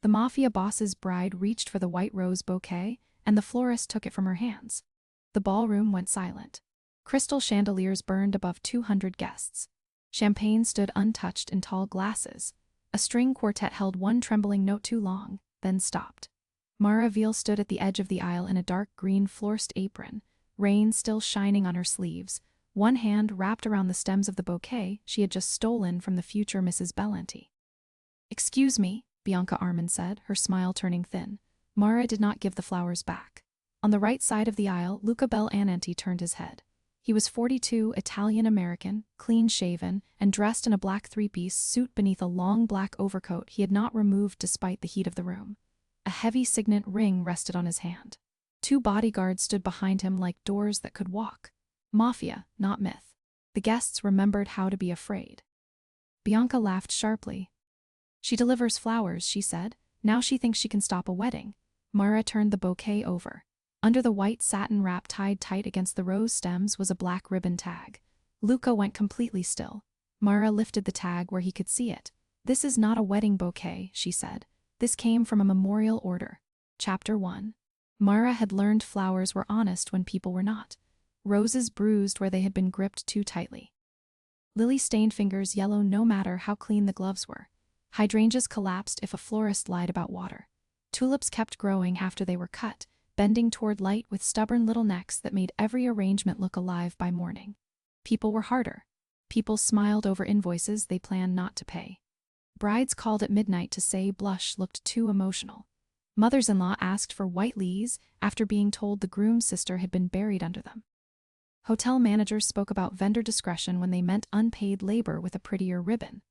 The Mafia boss's bride reached for the white rose bouquet, and the florist took it from her hands. The ballroom went silent. Crystal chandeliers burned above 200 guests. Champagne stood untouched in tall glasses. A string quartet held one trembling note too long, then stopped. Mara Veal stood at the edge of the aisle in a dark green Florist apron, rain still shining on her sleeves, one hand wrapped around the stems of the bouquet she had just stolen from the future Mrs. Bellanti. "Excuse me," Bianca Armand said, her smile turning thin. Mara did not give the flowers back. On the right side of the aisle, Luca Bellanti turned his head. He was 42, Italian-American, clean-shaven, and dressed in a black three-piece suit beneath a long black overcoat he had not removed despite the heat of the room. A heavy signet ring rested on his hand. 2 bodyguards stood behind him like doors that could walk. Mafia, not myth. The guests remembered how to be afraid. Bianca laughed sharply. "She delivers flowers," she said. "Now she thinks she can stop a wedding." Mara turned the bouquet over. Under the white satin wrap tied tight against the rose stems was a black ribbon tag. Luca went completely still. Mara lifted the tag where he could see it. "This is not a wedding bouquet," she said. "This came from a memorial order." Chapter 1. Mara had learned flowers were honest when people were not. Roses bruised where they had been gripped too tightly. Lily-stained fingers yellow no matter how clean the gloves were. Hydrangeas collapsed if a florist lied about water. Tulips kept growing after they were cut, bending toward light with stubborn little necks that made every arrangement look alive by morning. People were harder. People smiled over invoices they planned not to pay. Brides called at midnight to say blush looked too emotional. Mothers-in-law asked for white lees after being told the groom's sister had been buried under them. Hotel managers spoke about vendor discretion when they meant unpaid labor with a prettier ribbon.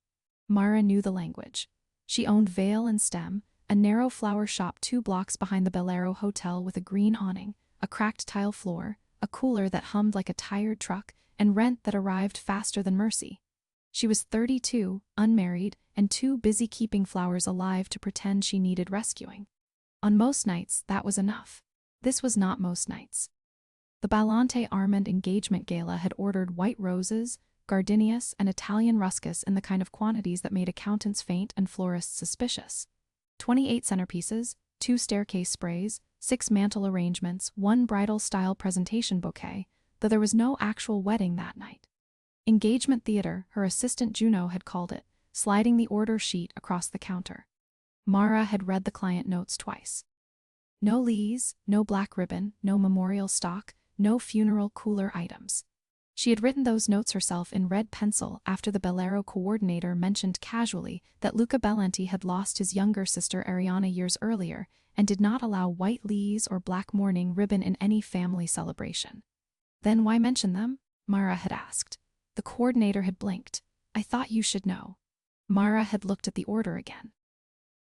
Mara knew the language. She owned Veil and Stem, a narrow flower shop 2 blocks behind the Bellero Hotel with a green awning, a cracked tile floor, a cooler that hummed like a tired truck, and rent that arrived faster than mercy. She was 32, unmarried, and too busy keeping flowers alive to pretend she needed rescuing. On most nights, that was enough. This was not most nights. The Bellanti Armand engagement gala had ordered white roses, gardenias, and Italian ruscus in the kind of quantities that made accountants faint and florists suspicious. 28 centerpieces, 2 staircase sprays, 6 mantle arrangements, 1 bridal-style presentation bouquet, though there was no actual wedding that night. Engagement theater, her assistant Juno had called it, sliding the order sheet across the counter. Mara had read the client notes twice. No lees, no black ribbon, no memorial stock, no funeral cooler items. She had written those notes herself in red pencil after the Bellero coordinator mentioned casually that Luca Bellanti had lost his younger sister Ariana years earlier and did not allow white lees or black mourning ribbon in any family celebration. "Then why mention them?" Mara had asked. The coordinator had blinked. "I thought you should know." Mara had looked at the order again.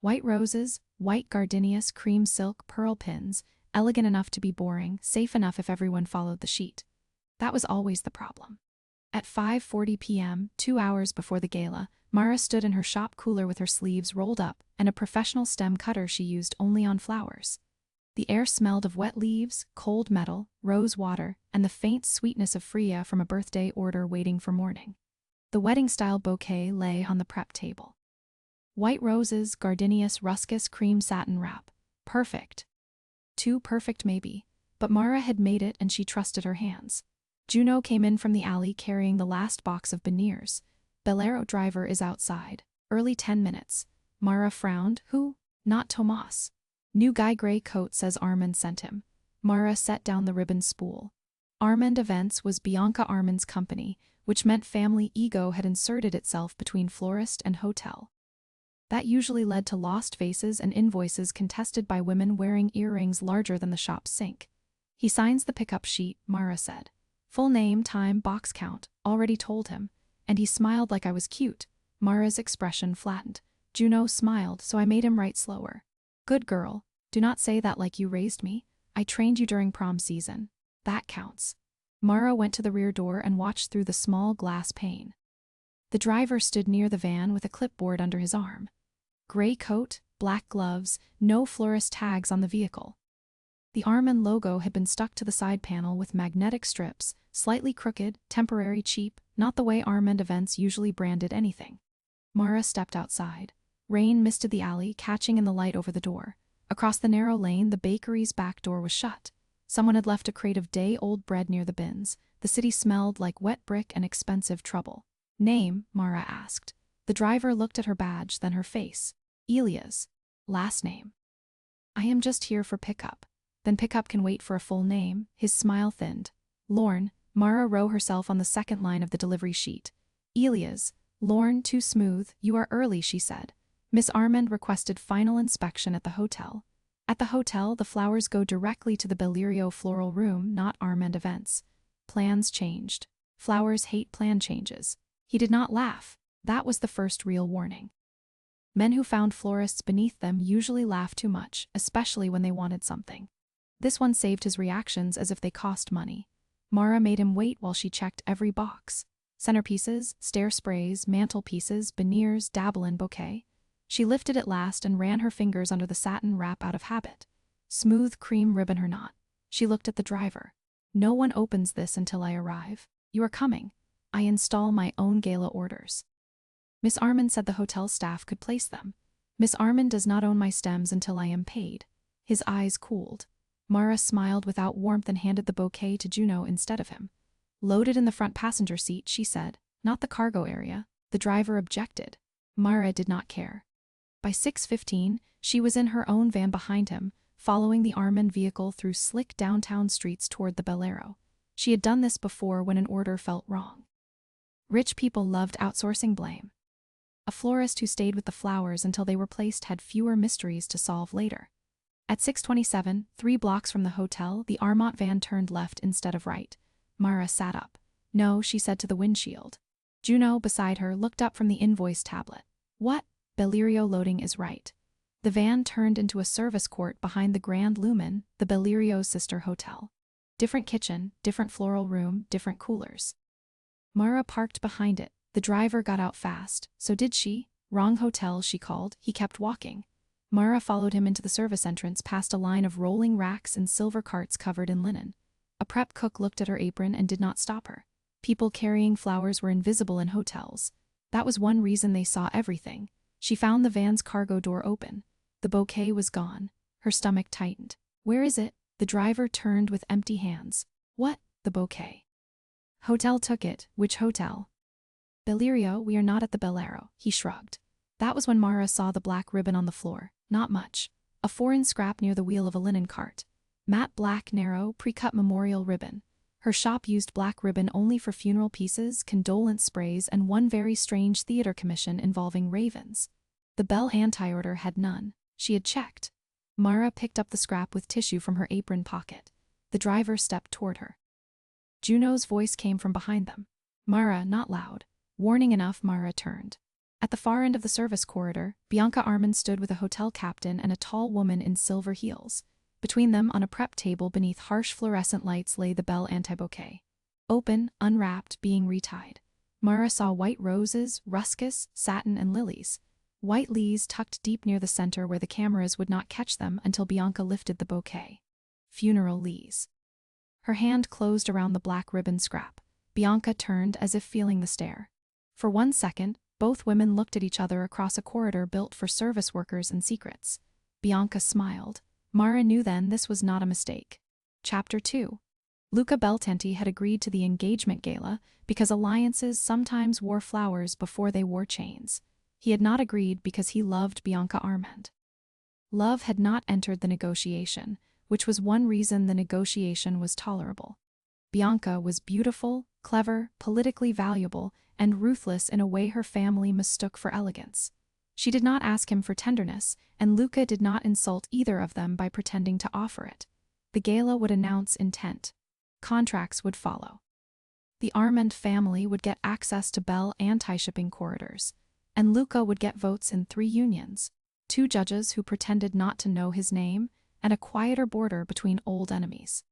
White roses, white gardenias, cream silk, pearl pins, elegant enough to be boring, safe enough if everyone followed the sheet. That was always the problem. At 5:40 p.m., 2 hours before the gala, Mara stood in her shop cooler with her sleeves rolled up and a professional stem cutter she used only on flowers. The air smelled of wet leaves, cold metal, rose water, and the faint sweetness of Freya from a birthday order waiting for morning. The wedding-style bouquet lay on the prep table. White roses, gardenias, ruscus, cream satin wrap. Perfect. Too perfect maybe, but Mara had made it and she trusted her hands. Juno came in from the alley carrying the last box of beignets. Bellero driver is outside. Early 10 minutes. Mara frowned. Who? Not Tomas. New guy, gray coat, says Armand sent him. Mara set down the ribbon spool. Armand Events was Bianca Armand's company, which meant family ego had inserted itself between florist and hotel. That usually led to lost vases and invoices contested by women wearing earrings larger than the shop's sink. "He signs the pickup sheet," Mara said. "Full name, time, box count, already told him. And he smiled like I was cute." Mara's expression flattened. Juno smiled, so I made him write slower. "Good girl. Do not say that like you raised me. I trained you during prom season. That counts." Mara went to the rear door and watched through the small glass pane. The driver stood near the van with a clipboard under his arm. Gray coat, black gloves, no florist tags on the vehicle. The Armand logo had been stuck to the side panel with magnetic strips, slightly crooked, temporary, cheap, not the way Armand Events usually branded anything. Mara stepped outside. Rain misted the alley, catching in the light over the door. Across the narrow lane, the bakery's back door was shut. Someone had left a crate of day-old bread near the bins. The city smelled like wet brick and expensive trouble. "Name?" Mara asked. The driver looked at her badge, then her face. "Elias." "Last name?" "I am just here for pickup." "Then pickup can wait for a full name." His smile thinned. "Lorne." Mara wrote herself on the second line of the delivery sheet. "Elias." "Lorne, too smooth. You are early," she said. Miss Armand requested final inspection at the hotel. At the hotel, the flowers go directly to the Bellirio floral room, not Armand events. Plans changed. Flowers hate plan changes. He did not laugh. That was the first real warning. Men who found florists beneath them usually laugh too much, especially when they wanted something. This one saved his reactions as if they cost money. Mara made him wait while she checked every box. Centerpieces, stair sprays, mantelpieces, veneers, Dablin bouquet. She lifted at last and ran her fingers under the satin wrap out of habit. Smooth cream ribbon her knot. She looked at the driver. "No one opens this until I arrive. You are coming. I install my own gala orders." Miss Armand said the hotel staff could place them. "Miss Armand does not own my stems until I am paid." His eyes cooled. Mara smiled without warmth and handed the bouquet to Juno instead of him. "Loaded in the front passenger seat," she said, "not the cargo area." The driver objected. Mara did not care. By 6:15, she was in her own van behind him, following the Armand vehicle through slick downtown streets toward the Bellero. She had done this before when an order felt wrong. Rich people loved outsourcing blame. A florist who stayed with the flowers until they were placed had fewer mysteries to solve later. At 6:27, 3 blocks from the hotel, the Armand van turned left instead of right. Mara sat up. "No," she said to the windshield. Juno, beside her, looked up from the invoice tablet. "What?" "Bellirio loading is right." The van turned into a service court behind the Grand Lumen, the Bellirio's sister hotel. Different kitchen, different floral room, different coolers. Mara parked behind it. The driver got out fast. So did she. "Wrong hotel," she called. He kept walking. Mara followed him into the service entrance past a line of rolling racks and silver carts covered in linen. A prep cook looked at her apron and did not stop her. People carrying flowers were invisible in hotels. That was one reason they saw everything. She found the van's cargo door open. The bouquet was gone. Her stomach tightened. "Where is it?" The driver turned with empty hands. "What?" "The bouquet." "Hotel took it." "Which hotel?" "Bellirio, we are not at the Bellero." He shrugged. That was when Mara saw the black ribbon on the floor. Not much. A foreign scrap near the wheel of a linen cart. Matte black, narrow, pre-cut memorial ribbon. Her shop used black ribbon only for funeral pieces, condolence sprays, and one very strange theater commission involving ravens. The Bell anti-order had none. She had checked. Mara picked up the scrap with tissue from her apron pocket. The driver stepped toward her. Juno's voice came from behind them. "Mara," not loud. Warning enough, Mara turned. At the far end of the service corridor, Bianca Armand stood with a hotel captain and a tall woman in silver heels. Between them, on a prep table beneath harsh fluorescent lights, lay the Bell anti-bouquet. Open, unwrapped, being retied. Mara saw white roses, ruscus, satin, and lilies. White leaves tucked deep near the center where the cameras would not catch them until Bianca lifted the bouquet. Funeral leaves. Her hand closed around the black ribbon scrap. Bianca turned as if feeling the stare. For 1 second, both women looked at each other across a corridor built for service workers and secrets. Bianca smiled. Mara knew then this was not a mistake. Chapter 2. Luca Beltanti had agreed to the engagement gala because alliances sometimes wore flowers before they wore chains. He had not agreed because he loved Bianca Armand. Love had not entered the negotiation, which was one reason the negotiation was tolerable. Bianca was beautiful, clever, politically valuable, and ruthless in a way her family mistook for elegance. She did not ask him for tenderness, and Luca did not insult either of them by pretending to offer it. The gala would announce intent. Contracts would follow. The Armand family would get access to Bell anti-shipping corridors, and Luca would get votes in 3 unions, 2 judges who pretended not to know his name, and a quieter border between old enemies.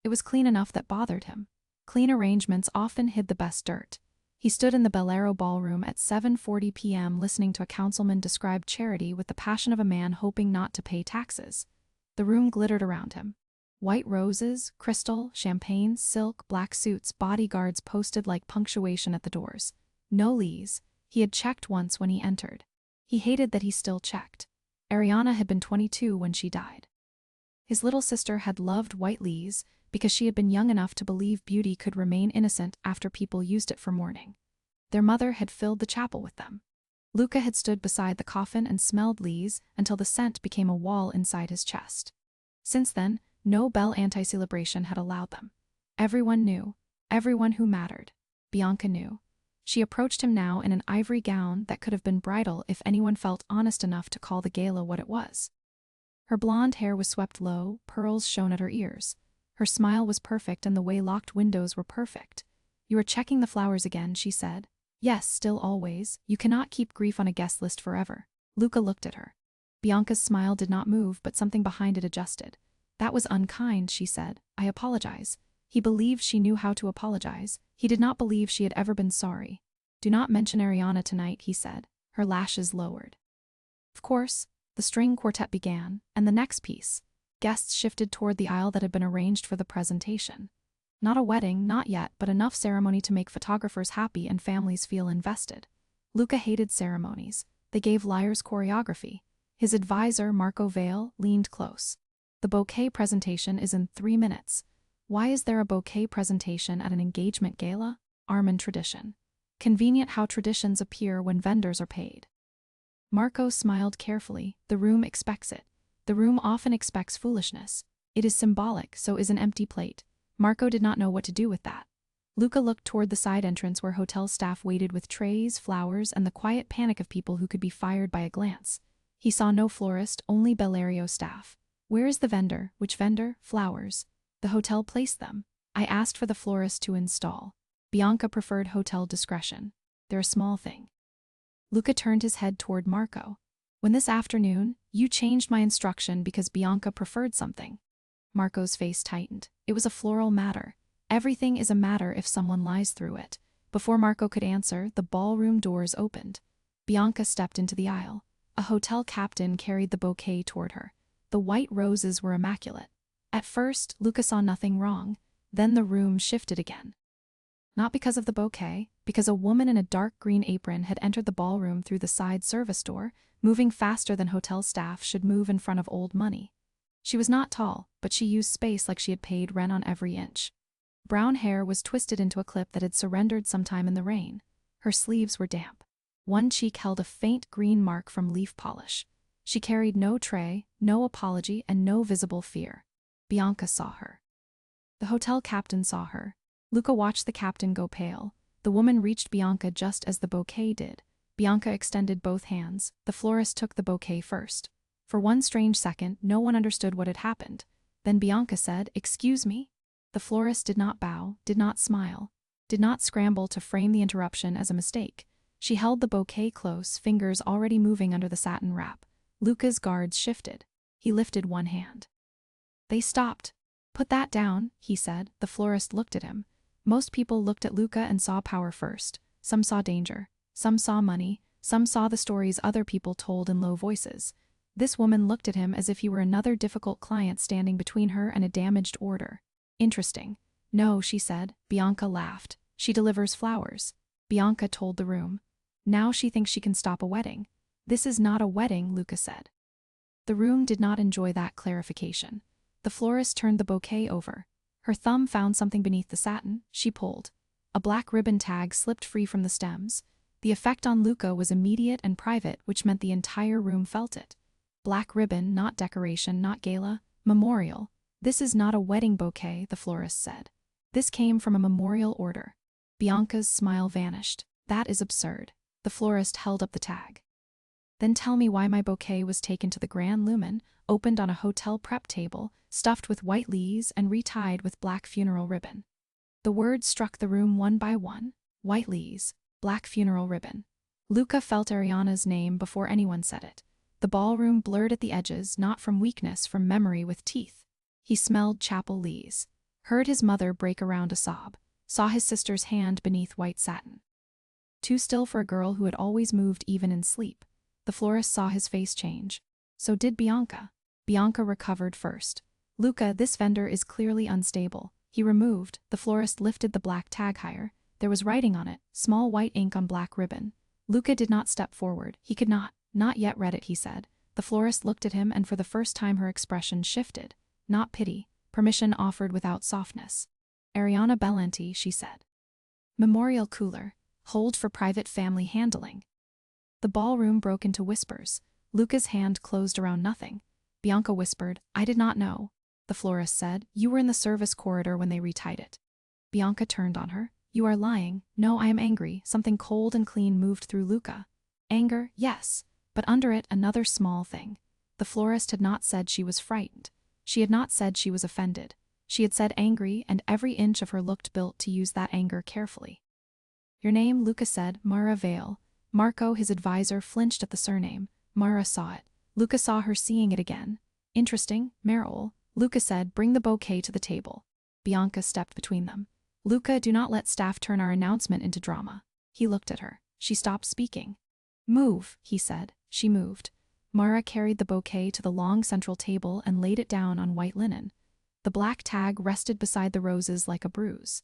It was clean enough that bothered him. Clean arrangements often hid the best dirt. He stood in the Bellero ballroom at 7:40 p.m. listening to a councilman describe charity with the passion of a man hoping not to pay taxes. The room glittered around him. White roses, crystal, champagne, silk, black suits, bodyguards posted like punctuation at the doors. No lees. He had checked once when he entered. He hated that he still checked. Ariana had been 22 when she died. His little sister had loved white lees because she had been young enough to believe beauty could remain innocent after people used it for mourning. Their mother had filled the chapel with them. Luca had stood beside the coffin and smelled lees until the scent became a wall inside his chest. Since then, no bell anti-celebration had allowed them. Everyone knew. Everyone who mattered. Bianca knew. She approached him now in an ivory gown that could have been bridal if anyone felt honest enough to call the gala what it was. Her blonde hair was swept low, pearls shone at her ears. Her smile was perfect and the way locked windows were perfect. "You are checking the flowers again," she said. "Yes, still always. You cannot keep grief on a guest list forever." Luca looked at her. Bianca's smile did not move, but something behind it adjusted. "That was unkind," she said. "I apologize." He believed she knew how to apologize. He did not believe she had ever been sorry. "Do not mention Ariana tonight," he said. Her lashes lowered. Of course, the string quartet began, and the next piece. Guests shifted toward the aisle that had been arranged for the presentation. Not a wedding, not yet, but enough ceremony to make photographers happy and families feel invested. Luca hated ceremonies. They gave liars choreography. His advisor, Marco Vale, leaned close. "The bouquet presentation is in 3 minutes. Why is there a bouquet presentation at an engagement gala? Armand tradition. Convenient how traditions appear when vendors are paid." Marco smiled carefully. "The room expects it. The room often expects foolishness. It is symbolic, so is an empty plate." Marco did not know what to do with that. Luca looked toward the side entrance where hotel staff waited with trays, flowers, and the quiet panic of people who could be fired by a glance. He saw no florist, only Bellerio staff. "Where is the vendor?" "Which vendor?" "Flowers. The hotel placed them. I asked for the florist to install." Bianca preferred hotel discretion. "They're a small thing." Luca turned his head toward Marco. "When this afternoon, you changed my instruction because Bianca preferred something." Marco's face tightened. It was a floral matter. Everything is a matter if someone lies through it. Before Marco could answer, the ballroom doors opened. Bianca stepped into the aisle. A hotel captain carried the bouquet toward her. The white roses were immaculate. At first, Luca saw nothing wrong. Then the room shifted again. Not because of the bouquet, because a woman in a dark green apron had entered the ballroom through the side service door, moving faster than hotel staff should move in front of old money. She was not tall, but she used space like she had paid rent on every inch. Brown hair was twisted into a clip that had surrendered sometime in the rain. Her sleeves were damp. One cheek held a faint green mark from leaf polish. She carried no tray, no apology, and no visible fear. Bianca saw her. The hotel captain saw her. Luca watched the captain go pale. The woman reached Bianca just as the bouquet did. Bianca extended both hands. The florist took the bouquet first. For one strange second, no one understood what had happened. Then Bianca said, "Excuse me?" The florist did not bow, did not smile, did not scramble to frame the interruption as a mistake. She held the bouquet close, fingers already moving under the satin wrap. Luca's guards shifted. He lifted one hand. They stopped. "Put that down," he said. The florist looked at him. Most people looked at Luca and saw power first. Some saw danger. Some saw money. Some saw the stories other people told in low voices. This woman looked at him as if he were another difficult client standing between her and a damaged order. "Interesting." "No," she said. Bianca laughed. "She delivers flowers." Bianca told the room. "Now she thinks she can stop a wedding." "This is not a wedding," Luca said. The room did not enjoy that clarification. The florist turned the bouquet over. Her thumb found something beneath the satin. She pulled. A black ribbon tag slipped free from the stems. The effect on Luca was immediate and private, which meant the entire room felt it. Black ribbon, not decoration, not gala. Memorial. "This is not a wedding bouquet," the florist said. "This came from a memorial order." Bianca's smile vanished. "That is absurd." The florist held up the tag. "Then tell me why my bouquet was taken to the Grand Lumen, opened on a hotel prep table, stuffed with white leaves and retied with black funeral ribbon." The words struck the room one by one. White leaves, black funeral ribbon. Luca felt Ariana's name before anyone said it. The ballroom blurred at the edges, not from weakness, from memory with teeth. He smelled chapel lees. Heard his mother break around a sob. Saw his sister's hand beneath white satin. Too still for a girl who had always moved even in sleep. The florist saw his face change. So did Bianca. Bianca recovered first. "Luca, this vendor is clearly unstable." He removed. The florist lifted the black tag higher. There was writing on it, small white ink on black ribbon. Luca did not step forward. He could not. Not yet read it, he said. The florist looked at him, and for the first time her expression shifted. Not pity, permission offered without softness. Ariana Bellanti, she said. Memorial cooler. Hold for private family handling. The ballroom broke into whispers. Luca's hand closed around nothing. Bianca whispered, I did not know. The florist said, you were in the service corridor when they retied it. Bianca turned on her. You are lying. No, I am angry. Something cold and clean moved through Luca. Anger, yes, but under it another small thing. The florist had not said she was frightened. She had not said she was offended. She had said angry, and every inch of her looked built to use that anger carefully. Your name, Luca said. Mara Vale. Marco, his advisor, flinched at the surname. Mara saw it. Luca saw her seeing it again. Interesting, Merrill. Luca said, bring the bouquet to the table. Bianca stepped between them. Luca, do not let staff turn our announcement into drama. He looked at her. She stopped speaking. Move, he said. She moved. Mara carried the bouquet to the long central table and laid it down on white linen. The black tag rested beside the roses like a bruise.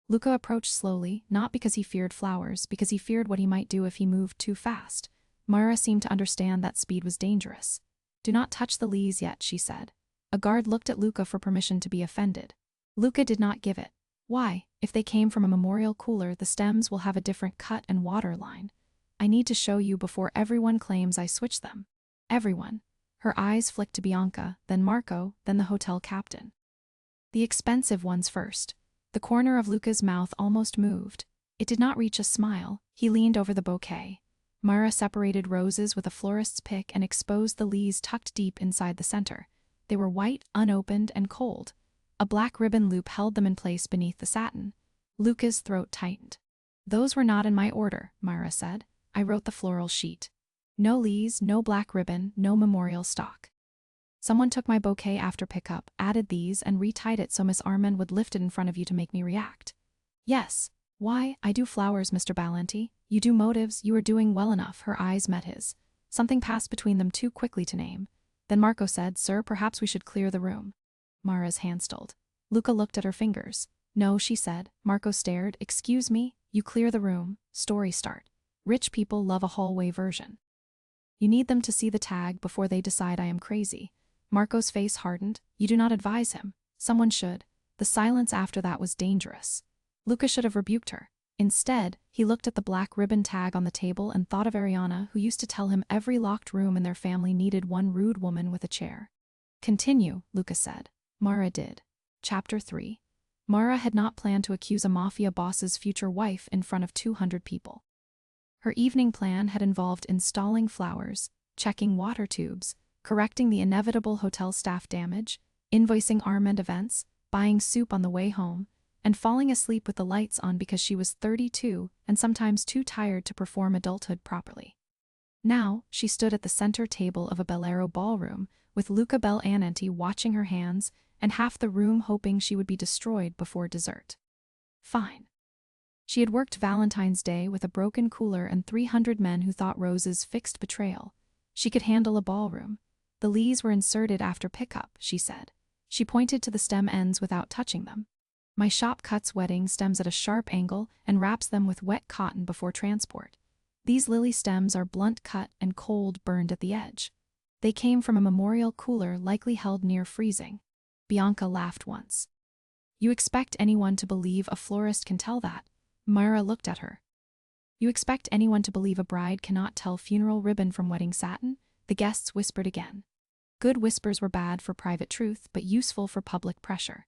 Luca approached slowly, not because he feared flowers, because he feared what he might do if he moved too fast. Mara seemed to understand that speed was dangerous. Do not touch the leaves yet, she said. A guard looked at Luca for permission to be offended. Luca did not give it. Why? If they came from a memorial cooler, the stems will have a different cut and water line. I need to show you before everyone claims I switched them. Everyone. Her eyes flicked to Bianca, then Marco, then the hotel captain. The expensive ones first. The corner of Luca's mouth almost moved. It did not reach a smile. He leaned over the bouquet. Mara separated roses with a florist's pick and exposed the leaves tucked deep inside the center. They were white, unopened, and cold. A black ribbon loop held them in place beneath the satin. Luca's throat tightened. Those were not in my order, Mara said. I wrote the floral sheet. No leaves, no black ribbon, no memorial stock. Someone took my bouquet after pickup, added these, and retied it so Miss Armand would lift it in front of you to make me react. Yes. Why, I do flowers, Mr. Ballanty. You do motives, you are doing well enough. Her eyes met his. Something passed between them too quickly to name. Then Marco said, Sir, perhaps we should clear the room. Mara's hand stilled. Luca looked at her fingers. No, she said. Marco stared. Excuse me, you clear the room. Story start. Rich people love a hallway version. You need them to see the tag before they decide I am crazy. Marco's face hardened. You do not advise him. Someone should. The silence after that was dangerous. Luca should have rebuked her. Instead, he looked at the black ribbon tag on the table and thought of Ariana, who used to tell him every locked room in their family needed one rude woman with a chair. Continue, Luca said. Mara did. Chapter 3. Mara had not planned to accuse a mafia boss's future wife in front of 200 people. Her evening plan had involved installing flowers, checking water tubes, correcting the inevitable hotel staff damage, invoicing Armand events, buying soup on the way home, and falling asleep with the lights on because she was 32 and sometimes too tired to perform adulthood properly. Now, she stood at the center table of a Bellero ballroom, with Luca Bellanti watching her hands and half the room hoping she would be destroyed before dessert. Fine. She had worked Valentine's Day with a broken cooler and 300 men who thought roses fixed betrayal. She could handle a ballroom. The leaves were inserted after pickup, she said. She pointed to the stem ends without touching them. My shop cuts wedding stems at a sharp angle and wraps them with wet cotton before transport. These lily stems are blunt cut and cold burned at the edge. They came from a memorial cooler likely held near freezing. Bianca laughed once. You expect anyone to believe a florist can tell that? Mara looked at her. You expect anyone to believe a bride cannot tell funeral ribbon from wedding satin? The guests whispered again. Good whispers were bad for private truth, but useful for public pressure.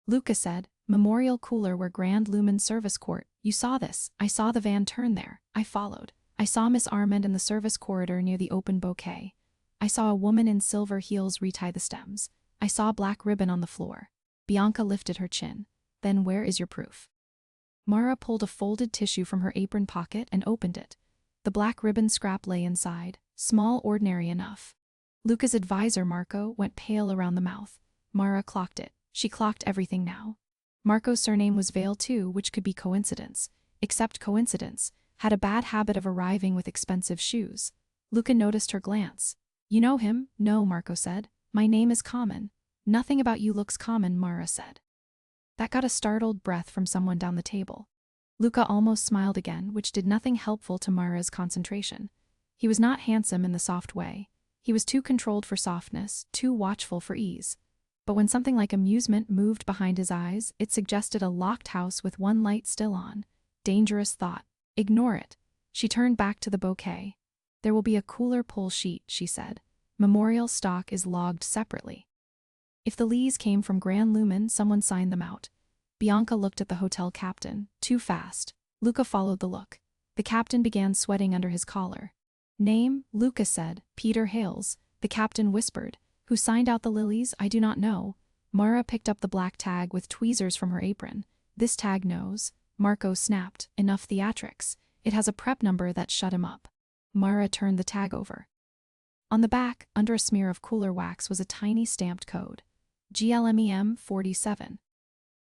Luca said, Memorial cooler where Grand Lumen Service Court. You saw this. I saw the van turn there. I followed. I saw Miss Armand in the service corridor near the open bouquet. I saw a woman in silver heels retie the stems. I saw black ribbon on the floor. Bianca lifted her chin. Then where is your proof? Mara pulled a folded tissue from her apron pocket and opened it. The black ribbon scrap lay inside, small, ordinary enough. Luca's advisor, Marco, went pale around the mouth. Mara clocked it. She clocked everything now. Marco's surname was Vale too, which could be coincidence. Except coincidence, had a bad habit of arriving with expensive shoes. Luca noticed her glance. You know him? No, Marco said. My name is common. Nothing about you looks common, Mara said. That got a startled breath from someone down the table. Luca almost smiled again, which did nothing helpful to Mara's concentration. He was not handsome in the soft way. He was too controlled for softness, too watchful for ease. But when something like amusement moved behind his eyes, it suggested a locked house with one light still on. Dangerous thought. Ignore it. She turned back to the bouquet. There will be a cooler pull sheet, she said. Memorial stock is logged separately. If the lees came from Grand Lumen, someone signed them out. Bianca looked at the hotel captain. Too fast. Luca followed the look. The captain began sweating under his collar. Name, Luca said. Peter Hales. The captain whispered. Who signed out the lilies? I do not know. Mara picked up the black tag with tweezers from her apron. This tag knows. Marco snapped. Enough theatrics. It has a prep number that shut him up. Mara turned the tag over. On the back, under a smear of cooler wax, was a tiny stamped code. GLMEM 47.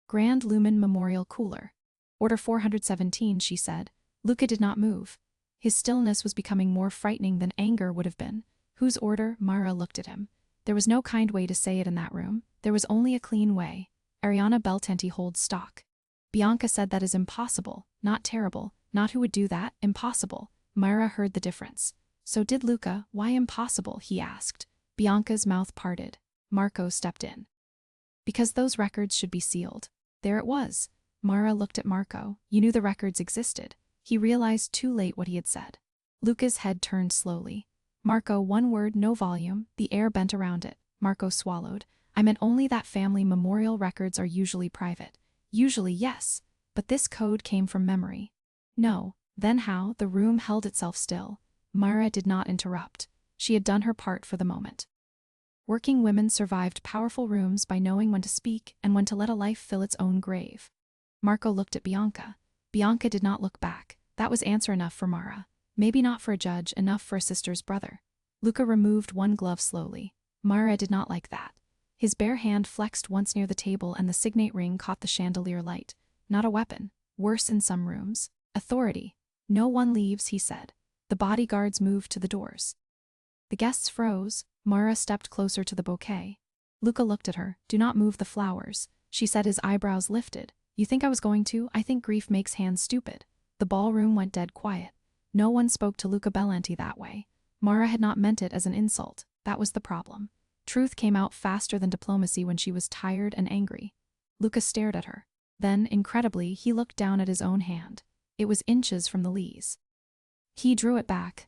Grand Lumen Memorial Cooler. Order 417, she said. Luca did not move. His stillness was becoming more frightening than anger would have been. Whose order? Mara looked at him. There was no kind way to say it in that room. There was only a clean way. Ariana Beltenti holds stock. Bianca said that is impossible, not terrible, not who would do that, impossible. Mara heard the difference. So did Luca. Why impossible? He asked. Bianca's mouth parted. Marco stepped in. Because those records should be sealed. There it was. Mara looked at Marco. You knew the records existed. He realized too late what he had said. Luca's head turned slowly. Marco, one word, no volume. The air bent around it. Marco swallowed. I meant only that family memorial records are usually private. Usually, yes. But this code came from memory. No. Then how? The room held itself still. Mara did not interrupt. She had done her part for the moment. Working women survived powerful rooms by knowing when to speak and when to let a life fill its own grave. Marco looked at Bianca. Bianca did not look back. That was answer enough for Mara. Maybe not for a judge, enough for a sister's brother. Luca removed one glove slowly. Mara did not like that. His bare hand flexed once near the table and the signet ring caught the chandelier light. Not a weapon. Worse in some rooms. Authority. No one leaves, he said. The bodyguards moved to the doors. The guests froze. Mara stepped closer to the bouquet. Luca looked at her. Do not move the flowers. She said, his eyebrows lifted. You think I was going to? I think grief makes hands stupid. The ballroom went dead quiet. No one spoke to Luca Bellanti that way. Mara had not meant it as an insult. That was the problem. Truth came out faster than diplomacy when she was tired and angry. Luca stared at her. Then, incredibly, he looked down at his own hand. It was inches from the lees. He drew it back.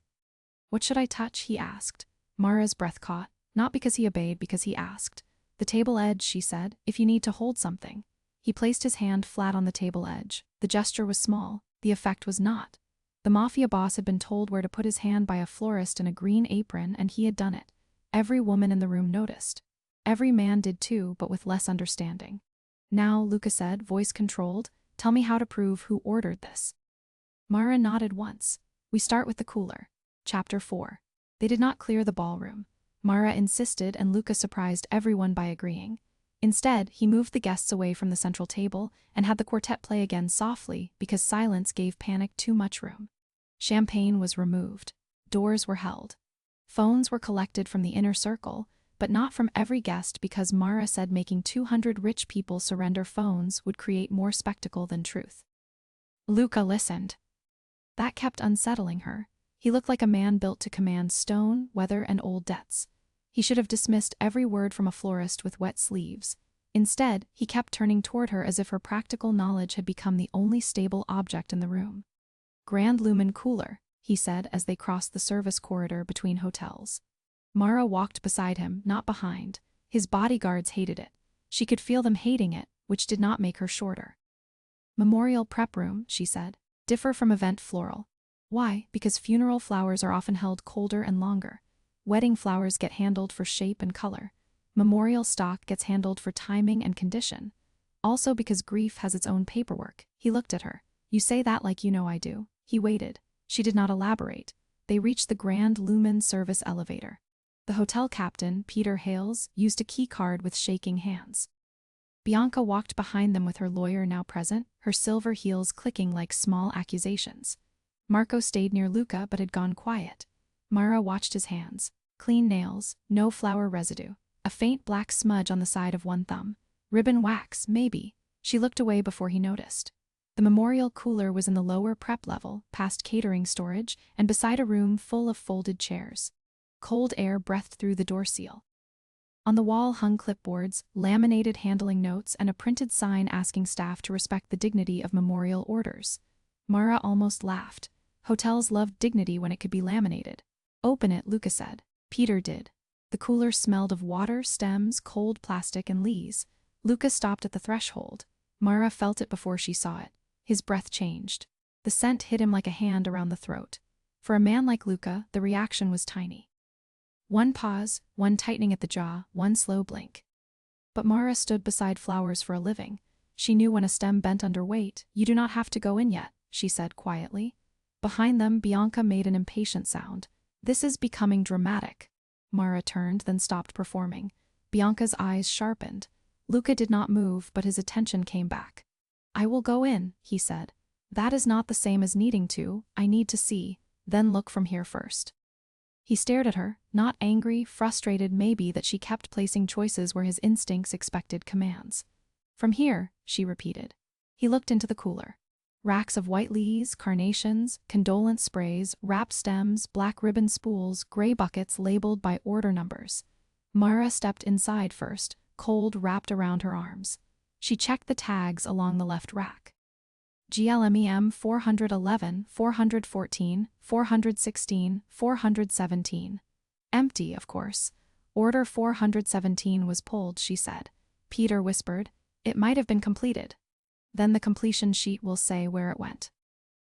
What should I touch? He asked. Mara's breath caught, not because he obeyed, because he asked. The table edge, she said, if you need to hold something. He placed his hand flat on the table edge. The gesture was small. The effect was not. The Mafia boss had been told where to put his hand by a florist in a green apron, and he had done it. Every woman in the room noticed. Every man did too, but with less understanding. Now, Luca said, voice controlled, tell me how to prove who ordered this. Mara nodded once. We start with the cooler. Chapter 4. They did not clear the ballroom. Mara insisted, and Luca surprised everyone by agreeing. Instead, he moved the guests away from the central table and had the quartet play again softly because silence gave panic too much room. Champagne was removed. Doors were held. Phones were collected from the inner circle, but not from every guest because Mara said making 200 rich people surrender phones would create more spectacle than truth. Luca listened. That kept unsettling her. He looked like a man built to command stone, weather, and old debts. He should have dismissed every word from a florist with wet sleeves. Instead, he kept turning toward her as if her practical knowledge had become the only stable object in the room. Grand Lumen Cooler, he said as they crossed the service corridor between hotels. Mara walked beside him, not behind. His bodyguards hated it. She could feel them hating it, which did not make her shorter. Memorial prep room, she said. Differ from event floral. Why? Because funeral flowers are often held colder and longer. Wedding flowers get handled for shape and color. Memorial stock gets handled for timing and condition. Also because grief has its own paperwork. He looked at her. You say that like you know I do. He waited. She did not elaborate. They reached the Grand Lumen service elevator. The hotel captain, Peter Hales, used a key card with shaking hands. Bianca walked behind them with her lawyer now present, her silver heels clicking like small accusations. Marco stayed near Luca but had gone quiet. Mara watched his hands. Clean nails, no flower residue. A faint black smudge on the side of one thumb. Ribbon wax, maybe. She looked away before he noticed. The memorial cooler was in the lower prep level, past catering storage, and beside a room full of folded chairs. Cold air breathed through the door seal. On the wall hung clipboards, laminated handling notes, and a printed sign asking staff to respect the dignity of memorial orders. Mara almost laughed. Hotels loved dignity when it could be laminated. "Open it," Luca said. Peter did. The cooler smelled of water, stems, cold plastic, and lees. Luca stopped at the threshold. Mara felt it before she saw it. His breath changed. The scent hit him like a hand around the throat. For a man like Luca, the reaction was tiny. One pause, one tightening at the jaw, one slow blink. But Mara stood beside flowers for a living. She knew when a stem bent under weight. "You do not have to go in yet," she said quietly. Behind them, Bianca made an impatient sound. "This is becoming dramatic." Mara turned, then stopped performing. Bianca's eyes sharpened. Luca did not move, but his attention came back. "I will go in," he said. "That is not the same as needing to. I need to see, then look from here first." He stared at her, not angry, frustrated maybe that she kept placing choices where his instincts expected commands. "From here," she repeated. He looked into the cooler. Racks of white lees, carnations, condolence sprays, wrapped stems, black ribbon spools, gray buckets labeled by order numbers. Mara stepped inside first, cold wrapped around her arms. She checked the tags along the left rack. GLMEM 411, 414, 416, 417. Empty, of course. Order 417 was pulled, she said. Peter whispered, "It might have been completed. Then the completion sheet will say where it went."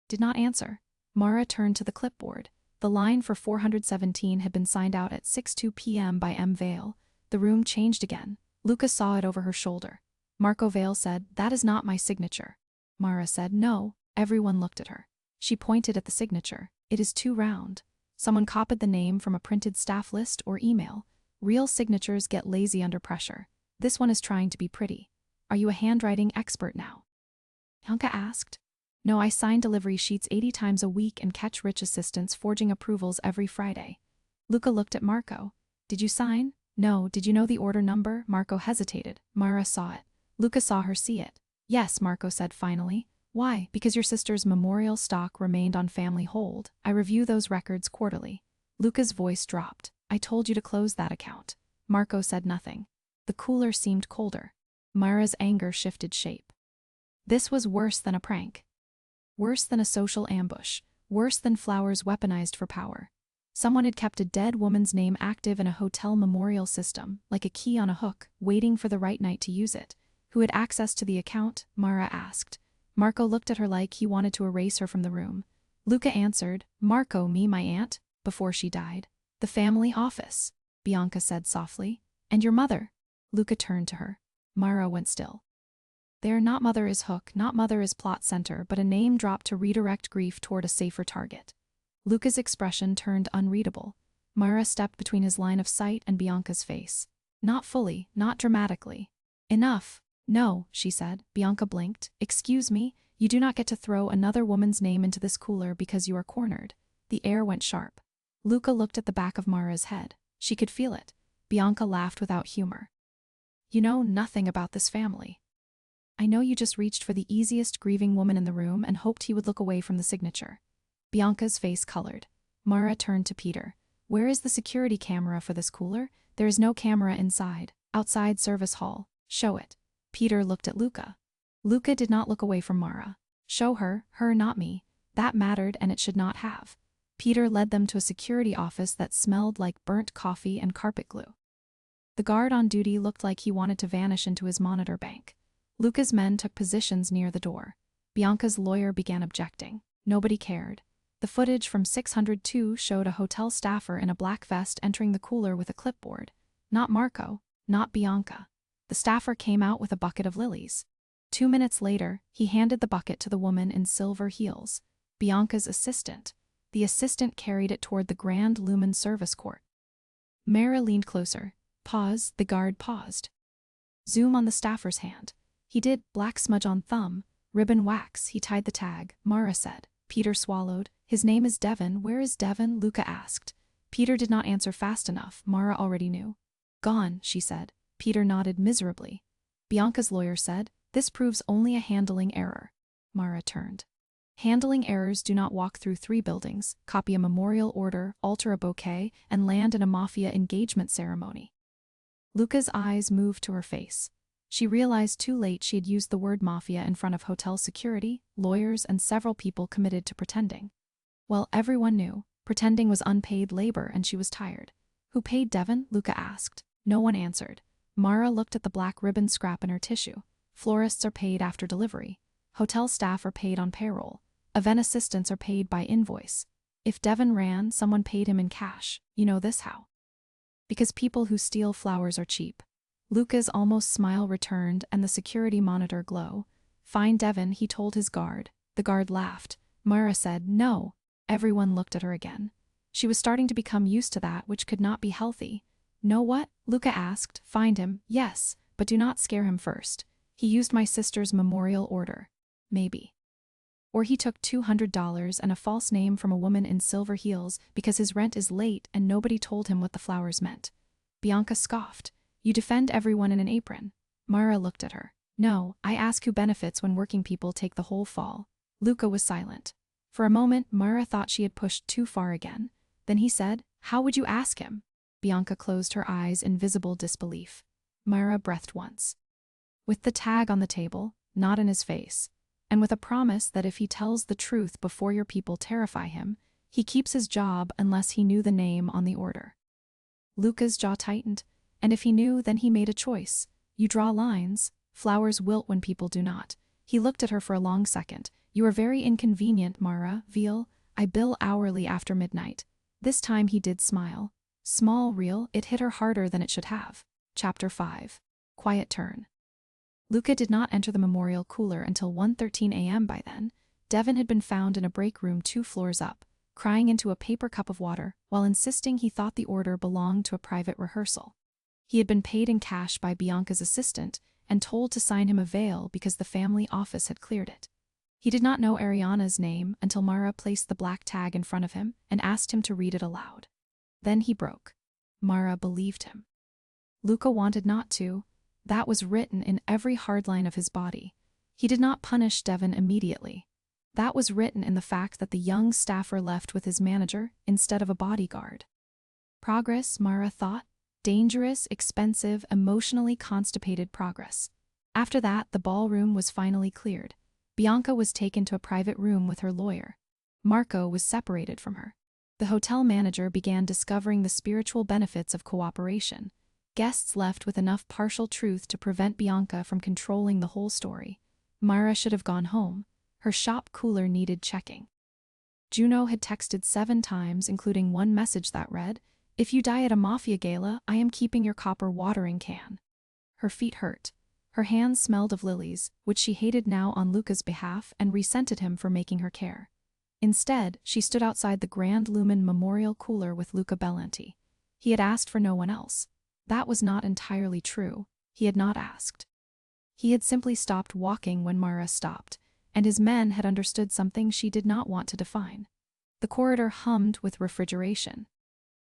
Did not answer. Mara turned to the clipboard. The line for 417 had been signed out at 6:02 p.m. by M. Vale. The room changed again. Luca saw it over her shoulder. Marco Vale said, "That is not my signature." Mara said, "No." Everyone looked at her. She pointed at the signature. "It is too round." Someone copied the name from a printed staff list or email. Real signatures get lazy under pressure. This one is trying to be pretty. "Are you a handwriting expert now?" Bianca asked. "No, I sign delivery sheets 80 times a week and catch rich assistants forging approvals every Friday." Luca looked at Marco. "Did you sign?" "No." "Did you know the order number?" Marco hesitated. Mara saw it. Luca saw her see it. "Yes," Marco said finally. "Why?" "Because your sister's memorial stock remained on family hold. I review those records quarterly." Luca's voice dropped. "I told you to close that account." Marco said nothing. The cooler seemed colder. Mara's anger shifted shape. This was worse than a prank. Worse than a social ambush. Worse than flowers weaponized for power. Someone had kept a dead woman's name active in a hotel memorial system, like a key on a hook, waiting for the right night to use it. Who had access to the account? Mara asked. Marco looked at her like he wanted to erase her from the room. Luca answered, "Marco, me, my aunt, before she died." "The family office," Bianca said softly. "And your mother?" Luca turned to her. Mara went still. There, not mother is hook, not mother is plot center, but a name dropped to redirect grief toward a safer target. Luca's expression turned unreadable. Mara stepped between his line of sight and Bianca's face. "Not fully, not dramatically." "Enough." "No," she said. Bianca blinked. "Excuse me, you do not get to throw another woman's name into this cooler because you are cornered." The air went sharp. Luca looked at the back of Mara's head. She could feel it. Bianca laughed without humor. "You know nothing about this family. I know you just reached for the easiest grieving woman in the room and hoped he would look away from the signature." Bianca's face colored. Mara turned to Peter. "Where is the security camera for this cooler?" "There is no camera inside. Outside service hall." "Show it." Peter looked at Luca. Luca did not look away from Mara. "Show her, not me." That mattered, and it should not have. Peter led them to a security office that smelled like burnt coffee and carpet glue. The guard on duty looked like he wanted to vanish into his monitor bank. Luca's men took positions near the door. Bianca's lawyer began objecting. Nobody cared. The footage from 602 showed a hotel staffer in a black vest entering the cooler with a clipboard. Not Marco, not Bianca. The staffer came out with a bucket of lilies. 2 minutes later, he handed the bucket to the woman in silver heels. Bianca's assistant. The assistant carried it toward the Grand Lumen service court. Mara leaned closer. "Pause," the guard paused. "Zoom on the staffer's hand." He did. Black smudge on thumb. "Ribbon wax." He tied the tag. Mara said. Peter swallowed. "His name is Devon." "Where is Devon?" Luca asked. Peter did not answer fast enough. Mara already knew. "Gone," she said. Peter nodded miserably. Bianca's lawyer said, "This proves only a handling error." Mara turned. Handling errors: do not walk through 3 buildings, copy a memorial order, alter a bouquet, and land in a Mafia engagement ceremony. Luca's eyes moved to her face. She realized too late she had used the word Mafia in front of hotel security, lawyers, and several people committed to pretending. Well, everyone knew. Pretending was unpaid labor and she was tired. Who paid Devon? Luca asked. No one answered. Mara looked at the black ribbon scrap in her tissue. Florists are paid after delivery. Hotel staff are paid on payroll. Event assistants are paid by invoice. If Devon ran, someone paid him in cash. You know this how? Because people who steal flowers are cheap. Luca's almost smile returned and the security monitor glow. Find Devon, he told his guard. The guard laughed. Mara said, no. Everyone looked at her again. She was starting to become used to that, which could not be healthy. Know what? Luca asked. Find him, yes, but do not scare him first. He used my sister's memorial order. Maybe. Or he took $200 and a false name from a woman in silver heels because his rent is late and nobody told him what the flowers meant. Bianca scoffed. You defend everyone in an apron. Mara looked at her. No, I ask who benefits when working people take the whole fall. Luca was silent. For a moment, Mara thought she had pushed too far again. Then he said, how would you ask him? Bianca closed her eyes in visible disbelief. Mara breathed once. With the tag on the table, not in his face, and with a promise that if he tells the truth before your people terrify him, he keeps his job unless he knew the name on the order. Luca's jaw tightened, and if he knew, then he made a choice. You draw lines. Flowers wilt when people do not. He looked at her for a long second. You are very inconvenient, Mara. Veal, I bill hourly after midnight. This time he did smile. Small real, it hit her harder than it should have. Chapter 5. Quiet turn. Luca did not enter the memorial cooler until 1:13 a.m. By then, Devon had been found in a break room 2 floors up, crying into a paper cup of water while insisting he thought the order belonged to a private rehearsal. He had been paid in cash by Bianca's assistant and told to sign him a veil because the family office had cleared it. He did not know Ariana's name until Mara placed the black tag in front of him and asked him to read it aloud. Then he broke. Mara believed him. Luca wanted not to. That was written in every hard line of his body. He did not punish Devon immediately. That was written in the fact that the young staffer left with his manager instead of a bodyguard. Progress, Mara thought. Dangerous, expensive, emotionally constipated progress. After that, the ballroom was finally cleared. Bianca was taken to a private room with her lawyer. Marco was separated from her. The hotel manager began discovering the spiritual benefits of cooperation. Guests left with enough partial truth to prevent Bianca from controlling the whole story. Mara should have gone home. Her shop cooler needed checking. Juno had texted 7 times, including one message that read, "If you die at a Mafia gala, I am keeping your copper watering can." Her feet hurt. Her hands smelled of lilies, which she hated now on Luca's behalf and resented him for making her care. Instead, she stood outside the Grand Lumen Memorial cooler with Luca Bellanti. He had asked for no one else. That was not entirely true. He had not asked. He had simply stopped walking when Mara stopped, and his men had understood something she did not want to define. The corridor hummed with refrigeration.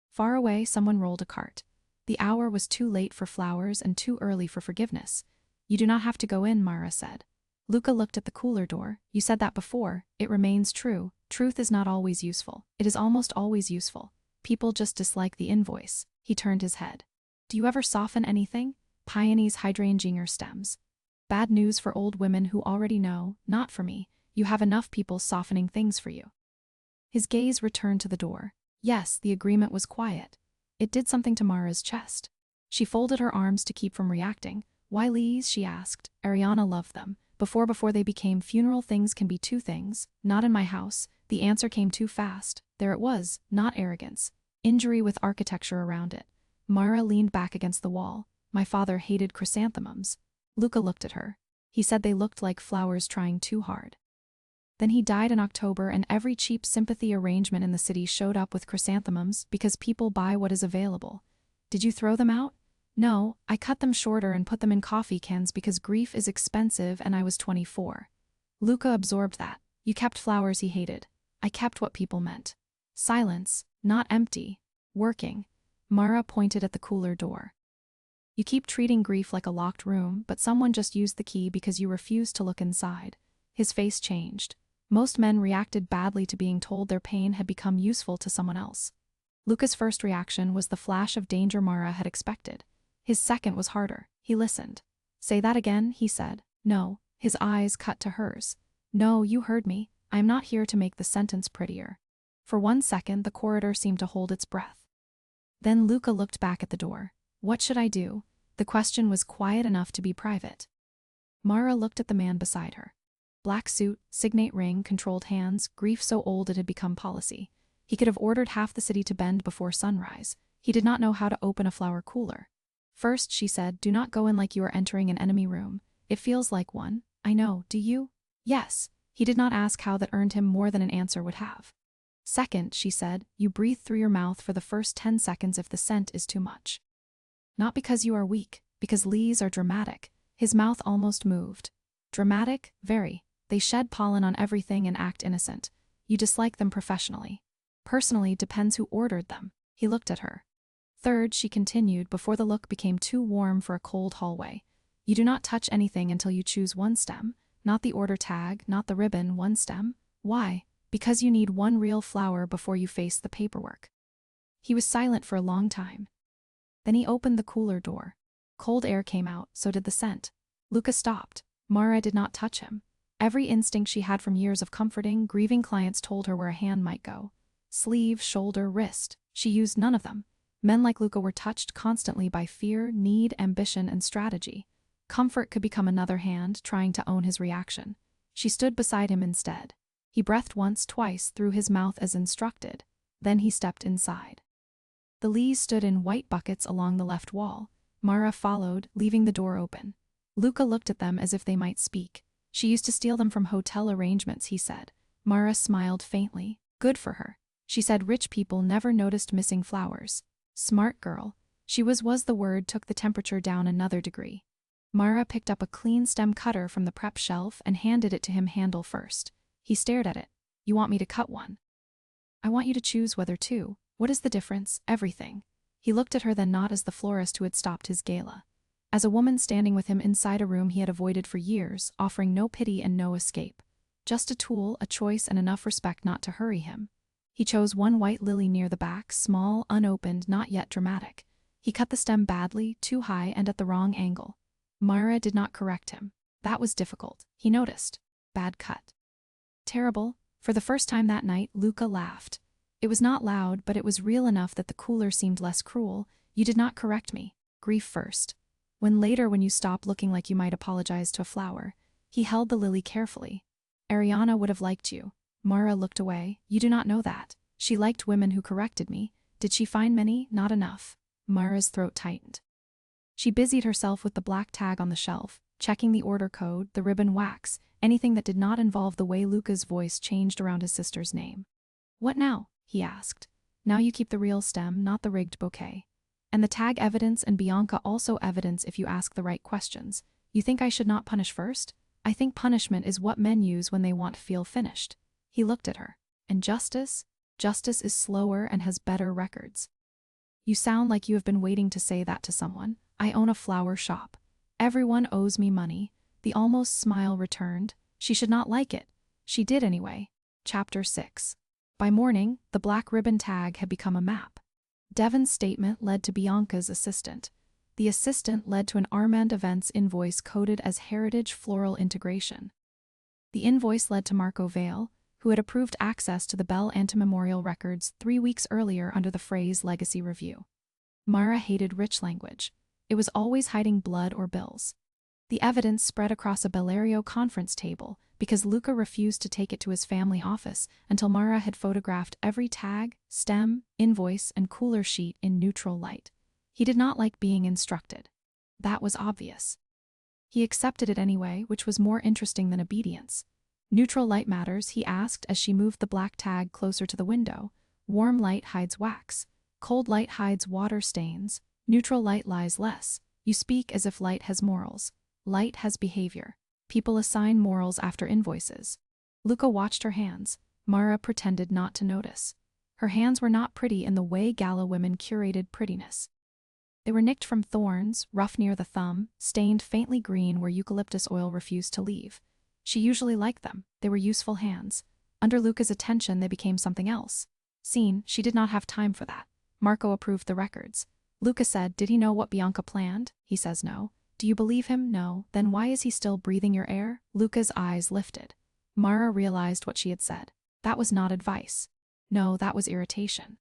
Far away, someone rolled a cart. The hour was too late for flowers and too early for forgiveness. You do not have to go in, Mara said. Luca looked at the cooler door. You said that before. It remains true. Truth is not always useful. It is almost always useful. People just dislike the invoice. He turned his head. Do you ever soften anything? Peonies, hydrangea stems. Bad news for old women who already know, not for me. You have enough people softening things for you. His gaze returned to the door. Yes, the agreement was quiet. It did something to Mara's chest. She folded her arms to keep from reacting. Why Lees? She asked. Ariana loved them. Before they became funeral things can be 2 things. Not in my house. The answer came too fast. There it was, not arrogance. Injury with architecture around it. Mara leaned back against the wall. My father hated chrysanthemums. Luca looked at her. He said they looked like flowers trying too hard. Then he died in October and every cheap sympathy arrangement in the city showed up with chrysanthemums because people buy what is available. Did you throw them out? No, I cut them shorter and put them in coffee cans because grief is expensive and I was 24. Luca absorbed that. You kept flowers he hated. I kept what people meant. Silence, not empty. Working. Mara pointed at the cooler door. You keep treating grief like a locked room, but someone just used the key because you refused to look inside. His face changed. Most men reacted badly to being told their pain had become useful to someone else. Luca's first reaction was the flash of danger Mara had expected. His second was harder. He listened. "Say that again," he said. "No." His eyes cut to hers. "No, you heard me. I am not here to make the sentence prettier." For 1 second, the corridor seemed to hold its breath. Then Luca looked back at the door. "What should I do?" The question was quiet enough to be private. Mara looked at the man beside her. Black suit, signet ring, controlled hands, grief so old it had become policy. He could have ordered half the city to bend before sunrise. He did not know how to open a flower cooler. "First," she said, "do not go in like you are entering an enemy room. It feels like one. I know, do you?" "Yes." He did not ask how that earned him more than an answer would have. "Second," she said, "you breathe through your mouth for the first 10 seconds if the scent is too much. Not because you are weak, because lees are dramatic." His mouth almost moved. "Dramatic? Very. They shed pollen on everything and act innocent. You dislike them professionally. Personally depends who ordered them." He looked at her. "Third," she continued before the look became too warm for a cold hallway, "you do not touch anything until you choose one stem, not the order tag, not the ribbon, one stem. Why? Because you need one real flower before you face the paperwork." He was silent for a long time. Then he opened the cooler door. Cold air came out, so did the scent. Luca stopped. Mara did not touch him. Every instinct she had from years of comforting, grieving clients told her where a hand might go. Sleeve, shoulder, wrist. She used none of them. Men like Luca were touched constantly by fear, need, ambition, and strategy. Comfort could become another hand, trying to own his reaction. She stood beside him instead. He breathed once, twice, through his mouth as instructed. Then he stepped inside. The lees stood in white buckets along the left wall. Mara followed, leaving the door open. Luca looked at them as if they might speak. "She used to steal them from hotel arrangements," he said. Mara smiled faintly. "Good for her." She said rich people never noticed missing flowers. Smart girl. She was the word took the temperature down another degree. Mara picked up a clean stem cutter from the prep shelf and handed it to him handle first. He stared at it. "You want me to cut one?" "I want you to choose whether to. What is the difference?" "Everything." He looked at her, then not as the florist who had stopped his gala. As a woman standing with him inside a room he had avoided for years, offering no pity and no escape. Just a tool, a choice, and enough respect not to hurry him. He chose one white lily near the back, small, unopened, not yet dramatic. He cut the stem badly, too high and at the wrong angle. Mara did not correct him. That was difficult. He noticed. Bad cut. Terrible. For the first time that night, Luca laughed. It was not loud, but it was real enough that the cooler seemed less cruel. "You did not correct me. Grief first. When you stop looking like you might apologize to a flower." He held the lily carefully. "Ariana would have liked you." Mara looked away. "You do not know that. She liked women who corrected me. Did she find many? Not enough." Mara's throat tightened. She busied herself with the black tag on the shelf, checking the order code, the ribbon wax, anything that did not involve the way Luca's voice changed around his sister's name. "What now?" he asked. "Now you keep the real stem, not the rigged bouquet. And the tag evidence and Bianca also evidence if you ask the right questions. You think I should not punish first? I think punishment is what men use when they want to feel finished." He looked at her. "And justice? Justice is slower and has better records." "You sound like you have been waiting to say that to someone. I own a flower shop. Everyone owes me money." The almost smile returned. She should not like it. She did anyway. Chapter 6. By morning, the black ribbon tag had become a map. Devon's statement led to Bianca's assistant. The assistant led to an Armand Events invoice coded as Heritage Floral Integration. The invoice led to Marco Vale, who had approved access to the Bell Anti-Memorial records 3 weeks earlier under the phrase Legacy Review. Mara hated rich language. It was always hiding blood or bills. The evidence spread across a Bellario conference table because Luca refused to take it to his family office until Mara had photographed every tag, stem, invoice, and cooler sheet in neutral light. He did not like being instructed. That was obvious. He accepted it anyway, which was more interesting than obedience. "Neutral light matters," he asked as she moved the black tag closer to the window. "Warm light hides wax. Cold light hides water stains. Neutral light lies less. You speak as if light has morals. Light has behavior. People assign morals after invoices." Luca watched her hands. Mara pretended not to notice. Her hands were not pretty in the way gala women curated prettiness. They were nicked from thorns, rough near the thumb, stained faintly green where eucalyptus oil refused to leave. She usually liked them. They were useful hands. Under Luca's attention, they became something else. Scene, she did not have time for that. Marco approved the records. Luca said, did he know what Bianca planned? He says no. Do you believe him? No. Then why is he still breathing your air? Luca's eyes lifted. Mara realized what she had said. That was not advice. No, that was irritation.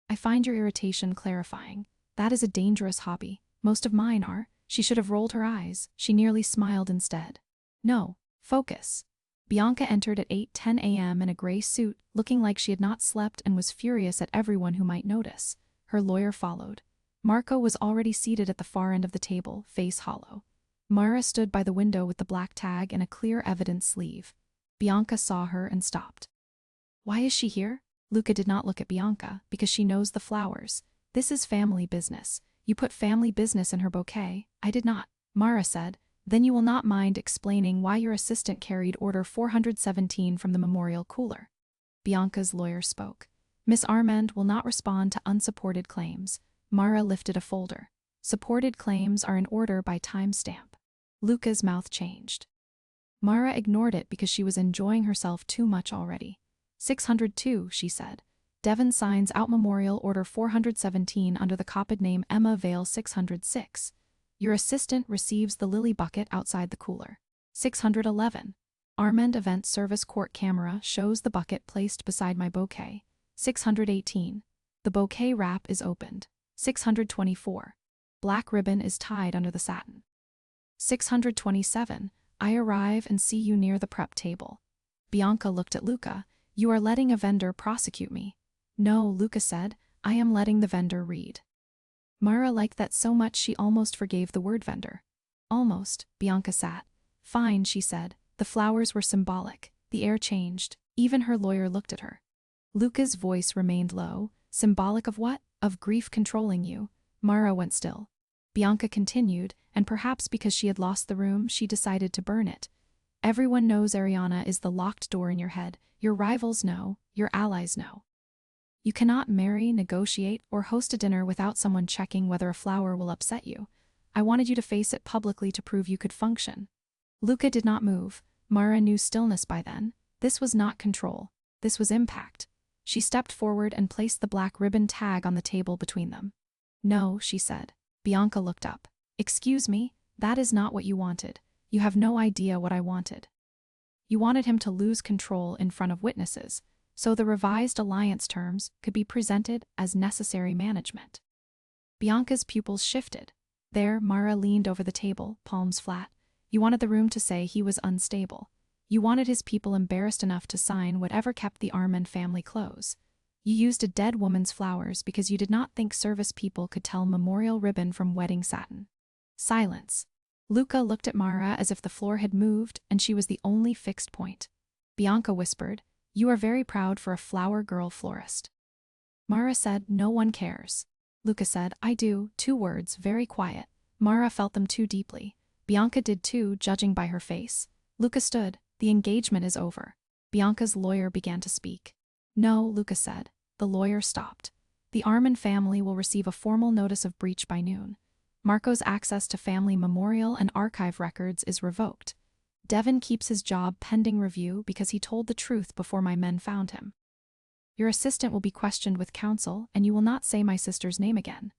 I find your irritation clarifying. That is a dangerous hobby. Most of mine are. She should have rolled her eyes. She nearly smiled instead. No. Focus. Bianca entered at 8:10 a.m. in a gray suit, looking like she had not slept and was furious at everyone who might notice. Her lawyer followed. Marco was already seated at the far end of the table, face hollow. Mara stood by the window with the black tag and a clear evidence sleeve. Bianca saw her and stopped. Why is she here? Luca did not look at Bianca, because she knows the flowers. This is family business. You put family business in her bouquet. I did not. Mara said. Then you will not mind explaining why your assistant carried order 417 from the memorial cooler. Bianca's lawyer spoke. Miss Armand will not respond to unsupported claims. Mara lifted a folder. Supported claims are in order by timestamp. Luca's mouth changed. Mara ignored it because she was enjoying herself too much already. 602, she said. Devon signs out Memorial Order 417 under the copied name Emma Vale 606. Your assistant receives the lily bucket outside the cooler. 611. Armand Event Service Court camera shows the bucket placed beside my bouquet. 618. The bouquet wrap is opened. 624. Black ribbon is tied under the satin. 627. I arrive and see you near the prep table. Bianca looked at Luca. You are letting a vendor prosecute me. No, Luca said. I am letting the vendor read. Mara liked that so much she almost forgave the word vendor. Almost, Bianca sat. Fine, she said. The flowers were symbolic. The air changed. Even her lawyer looked at her. Luca's voice remained low. Symbolic of what? Of grief controlling you. Mara went still. Bianca continued, and perhaps because she had lost the room, she decided to burn it. Everyone knows Ariana is the locked door in your head. Your rivals know. Your allies know. You cannot marry, negotiate, or host a dinner without someone checking whether a flower will upset you. I wanted you to face it publicly to prove you could function. Luca did not move. Mara knew stillness by then. This was not control. This was impact. She stepped forward and placed the black ribbon tag on the table between them. No, she said. Bianca looked up. Excuse me, that is not what you wanted. You have no idea what I wanted. You wanted him to lose control in front of witnesses, so the revised alliance terms could be presented as necessary management. Bianca's pupils shifted. There, Mara leaned over the table, palms flat. You wanted the room to say he was unstable. You wanted his people embarrassed enough to sign whatever kept the Armand family close. You used a dead woman's flowers because you did not think service people could tell memorial ribbon from wedding satin. Silence. Luca looked at Mara as if the floor had moved and she was the only fixed point. Bianca whispered, You are very proud for a flower girl florist. Mara said, No one cares. Luca said, I do, 2 words, very quiet. Mara felt them too deeply. Bianca did too, judging by her face. Luca stood. The engagement is over. Bianca's lawyer began to speak. No, Luca said. The lawyer stopped. The Armand family will receive a formal notice of breach by noon. Marco's access to family memorial and archive records is revoked. Devon keeps his job pending review because he told the truth before my men found him. Your assistant will be questioned with counsel, and you will not say my sister's name again.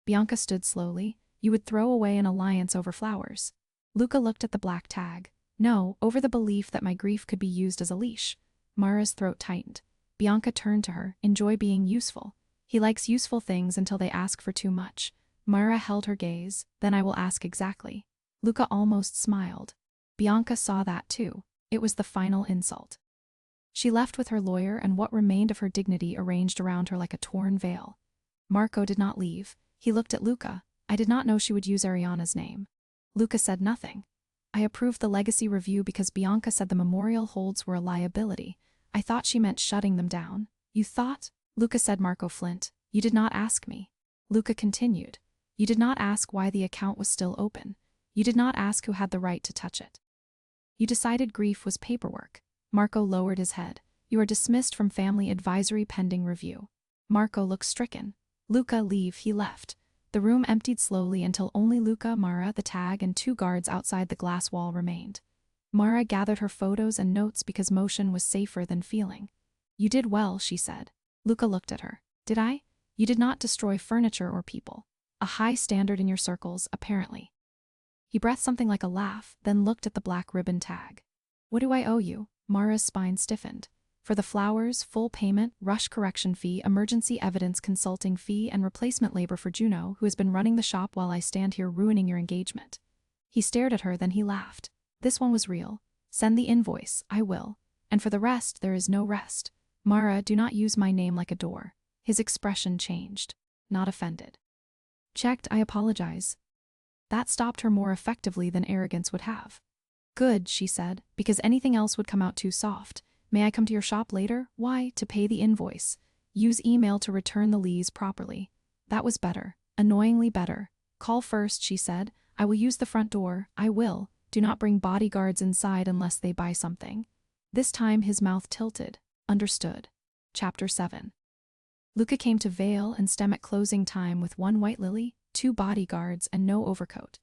Bianca stood slowly. You would throw away an alliance over flowers. Luca looked at the black tag. No, over the belief that my grief could be used as a leash. Mara's throat tightened. Bianca turned to her. Enjoy being useful. He likes useful things until they ask for too much. Mara held her gaze. Then I will ask exactly. Luca almost smiled. Bianca saw that too. It was the final insult. She left with her lawyer and what remained of her dignity arranged around her like a torn veil. Marco did not leave. He looked at Luca. I did not know she would use Ariana's name. Luca said nothing. I approved the legacy review because Bianca said the memorial holds were a liability. I thought she meant shutting them down. You thought? Luca said. Marco Flint. You did not ask me. Luca continued. You did not ask why the account was still open. You did not ask who had the right to touch it. You decided grief was paperwork. Marco lowered his head. You are dismissed from family advisory pending review. Marco looked stricken. Luca, leave. He left. The room emptied slowly until only Luca, Mara, the tag, and 2 guards outside the glass wall remained. Mara gathered her photos and notes because motion was safer than feeling. You did well, she said. Luca looked at her. Did I? You did not destroy furniture or people. A high standard in your circles, apparently. He breathed something like a laugh, then looked at the black ribbon tag. What do I owe you? Mara's spine stiffened. For the flowers, full payment, rush correction fee, emergency evidence consulting fee, and replacement labor for Juno, who has been running the shop while I stand here ruining your engagement. He stared at her, then he laughed. This one was real. Send the invoice, I will. And for the rest, there is no rest. Mara, do not use my name like a door. His expression changed. Not offended. Checked, I apologize. That stopped her more effectively than arrogance would have. Good, she said, because anything else would come out too soft. May I come to your shop later? Why? To pay the invoice. Use email to return the lease properly. That was better. Annoyingly better. Call first, she said. I will use the front door. I will. Do not bring bodyguards inside unless they buy something. This time his mouth tilted. Understood. Chapter 7. Luca came to Vale and Stem at closing time with 1 white lily, 2 bodyguards, and no overcoat.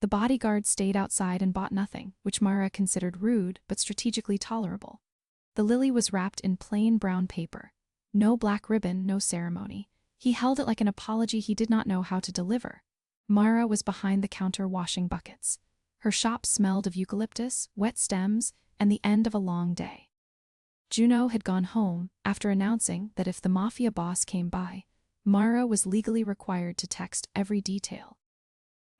The bodyguards stayed outside and bought nothing, which Mara considered rude but strategically tolerable. The lily was wrapped in plain brown paper. No black ribbon, no ceremony. He held it like an apology he did not know how to deliver. Mara was behind the counter washing buckets. Her shop smelled of eucalyptus, wet stems, and the end of a long day. Juno had gone home after announcing that if the Mafia boss came by, Mara was legally required to text every detail.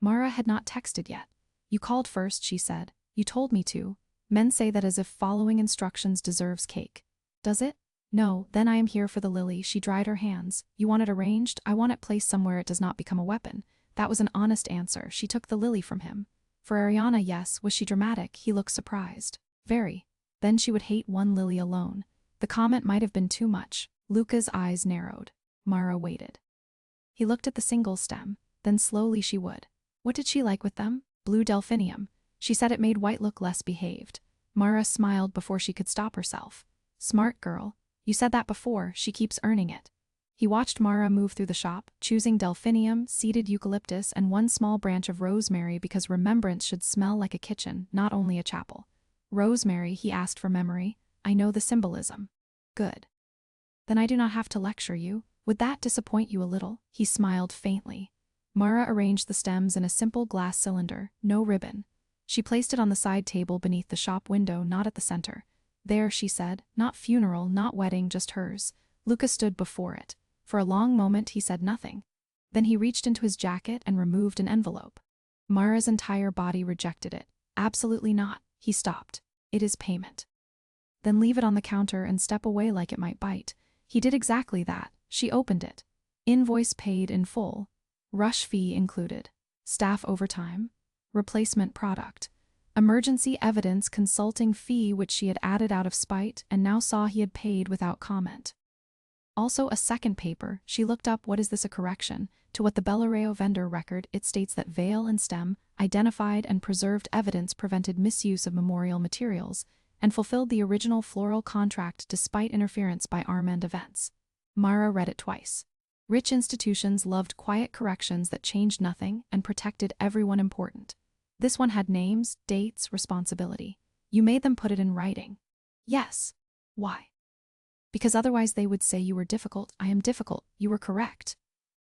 Mara had not texted yet. You called first, she said. You told me to. Men say that as if following instructions deserves cake. Does it? No, then I am here for the lily. She dried her hands. You want it arranged? I want it placed somewhere it does not become a weapon. That was an honest answer. She took the lily from him. For Ariana, yes. Was she dramatic? He looked surprised. Very. Then she would hate 1 lily alone. The comment might have been too much. Luca's eyes narrowed. Mara waited. He looked at the single stem. Then slowly she would. What did she like with them? Blue delphinium. She said it made white look less behaved. Mara smiled before she could stop herself. Smart girl. You said that before. She keeps earning it. He watched Mara move through the shop, choosing delphinium, seeded eucalyptus, and 1 small branch of rosemary because remembrance should smell like a kitchen, not only a chapel. Rosemary, he asked for memory. I know the symbolism. Good. Then I do not have to lecture you. Would that disappoint you a little? He smiled faintly. Mara arranged the stems in a simple glass cylinder, no ribbon. She placed it on the side table beneath the shop window, not at the center. There, she said, not funeral, not wedding, just hers. Luca stood before it. For a long moment he said nothing. Then he reached into his jacket and removed an envelope. Mara's entire body rejected it. Absolutely not. He stopped. It is payment. Then leave it on the counter and step away like it might bite. He did exactly that. She opened it. Invoice paid in full. Rush fee included. Staff overtime. Replacement product. Emergency evidence consulting fee which she had added out of spite and now saw he had paid without comment. Also a second paper. She looked up. What is this, a correction? To what the Bellareo vendor record, it states that Vale and Stem identified and preserved evidence prevented misuse of memorial materials and fulfilled the original floral contract despite interference by Armand Events. Mara read it twice. Rich institutions loved quiet corrections that changed nothing and protected everyone important. This one had names, dates, responsibility. You made them put it in writing. Yes. Why? Because otherwise they would say you were difficult. I am difficult. You were correct.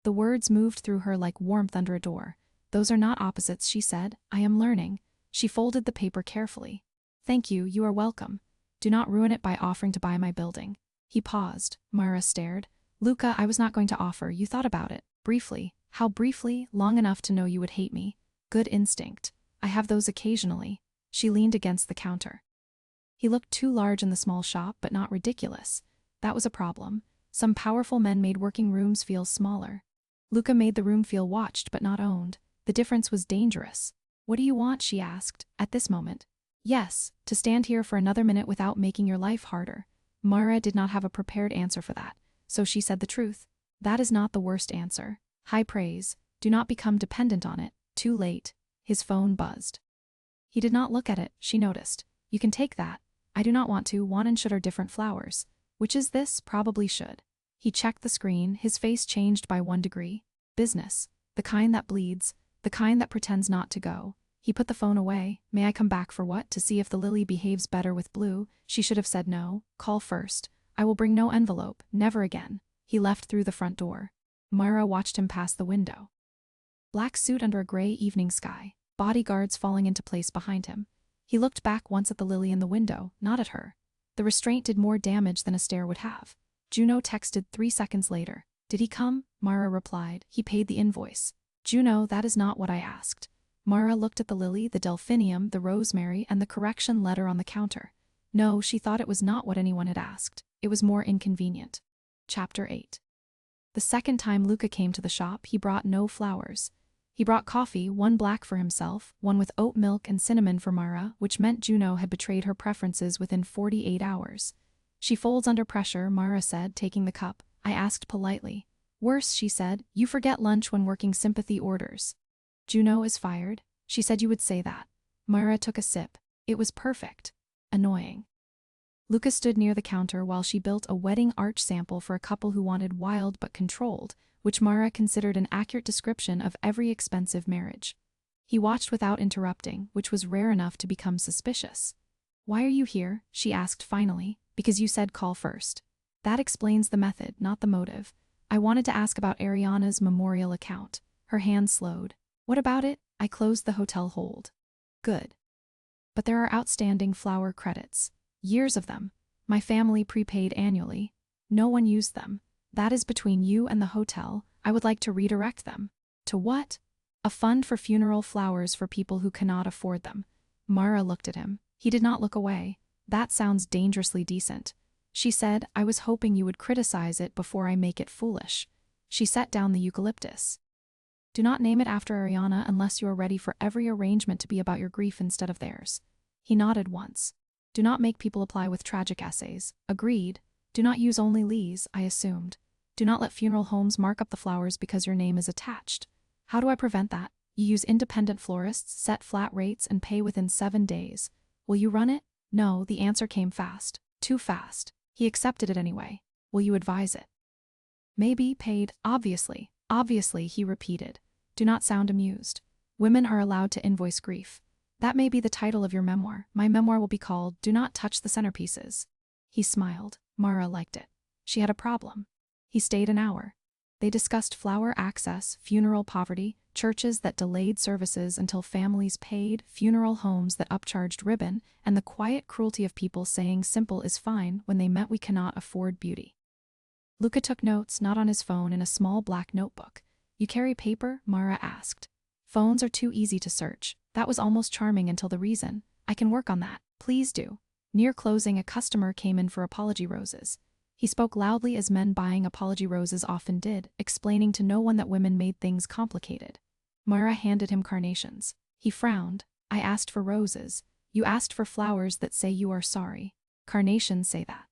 The words moved through her like warmth under a door. Those are not opposites, she said. I am learning. She folded the paper carefully. Thank you, you are welcome. Do not ruin it by offering to buy my building. He paused. Mara stared. Luca, I was not going to offer. You thought about it. Briefly. How briefly? Long enough to know you would hate me. Good instinct. I have those occasionally. She leaned against the counter. He looked too large in the small shop, but not ridiculous. That was a problem. Some powerful men made working rooms feel smaller. Luca made the room feel watched but not owned. The difference was dangerous. What do you want? She asked, at this moment. Yes, to stand here for another minute without making your life harder. Mara did not have a prepared answer for that, so she said the truth. That is not the worst answer. High praise. Do not become dependent on it. Too late. His phone buzzed. He did not look at it, she noticed. You can take that. I do not want to. Want and should are different flowers. Which is this? Probably should. He checked the screen, his face changed by 1 degree. Business. The kind that bleeds. The kind that pretends not to go. He put the phone away. May I come back for what? To see if the lily behaves better with blue? She should have said no. Call first. I will bring no envelope. Never again. He left through the front door. Myra watched him pass the window. Black suit under a gray evening sky, bodyguards falling into place behind him. He looked back once at the lily in the window, not at her. The restraint did more damage than a stare would have. Juno texted 3 seconds later. Did he come? Myra replied. He paid the invoice. Juno, that is not what I asked. Myra looked at the lily, the delphinium, the rosemary, and the correction letter on the counter. No, she thought it was not what anyone had asked. It was more inconvenient. Chapter 8. The second time Luca came to the shop, he brought no flowers. He brought coffee, one black for himself, one with oat milk and cinnamon for Myra, which meant Juno had betrayed her preferences within 48 hours. She folds under pressure, Myra said, taking the cup. I asked politely. Worse, she said, you forget lunch when working sympathy orders. Juno is fired. She said you would say that. Myra took a sip. It was perfect. Annoying. Luca stood near the counter while she built a wedding arch sample for a couple who wanted wild but controlled, which Myra considered an accurate description of every expensive marriage. He watched without interrupting, which was rare enough to become suspicious. Why are you here? She asked finally. Because you said call first. That explains the method, not the motive. I wanted to ask about Ariana's memorial account. Her hand slowed. What about it? I closed the hotel hold. Good. But there are outstanding flower credits. Years of them. My family prepaid annually. No one used them. That is between you and the hotel. I would like to redirect them. To what? A fund for funeral flowers for people who cannot afford them. Myra looked at him. He did not look away. That sounds dangerously decent. She said, I was hoping you would criticize it before I make it foolish. She set down the eucalyptus. Do not name it after Ariana unless you are ready for every arrangement to be about your grief instead of theirs. He nodded once. Do not make people apply with tragic essays. Agreed. Do not use only Lee's, I assumed. Do not let funeral homes mark up the flowers because your name is attached. How do I prevent that? You use independent florists, set flat rates, and pay within 7 days. Will you run it? No, the answer came fast. Too fast. He accepted it anyway. Will you advise it? Maybe, paid, obviously. Obviously, he repeated. Do not sound amused. Women are allowed to invoice grief. That may be the title of your memoir. My memoir will be called Do Not Touch the Centerpieces. He smiled. Myra liked it. She had a problem. He stayed an hour. They discussed flower access, funeral poverty, churches that delayed services until families paid, funeral homes that upcharged ribbon, and the quiet cruelty of people saying simple is fine when they meant we cannot afford beauty. Luca took notes, not on his phone, in a small black notebook. You carry paper? Myra asked. Phones are too easy to search. That was almost charming until the reason. I can work on that. Please do. Near closing, a customer came in for apology roses. He spoke loudly as men buying apology roses often did, explaining to no one that women made things complicated. Myra handed him carnations. He frowned. I asked for roses. You asked for flowers that say you are sorry. Carnations say that.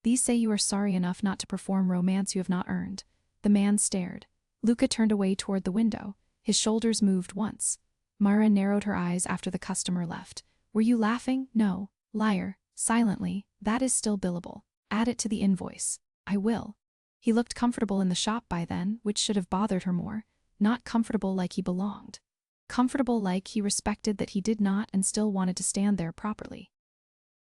These say you are sorry enough not to perform romance you have not earned. The man stared. Luca turned away toward the window. His shoulders moved once. Myra narrowed her eyes after the customer left. Were you laughing? No. Liar. Silently. That is still billable. Add it to the invoice. I will. He looked comfortable in the shop by then, which should have bothered her more. Not comfortable like he belonged. Comfortable like he respected that he did not and still wanted to stand there properly.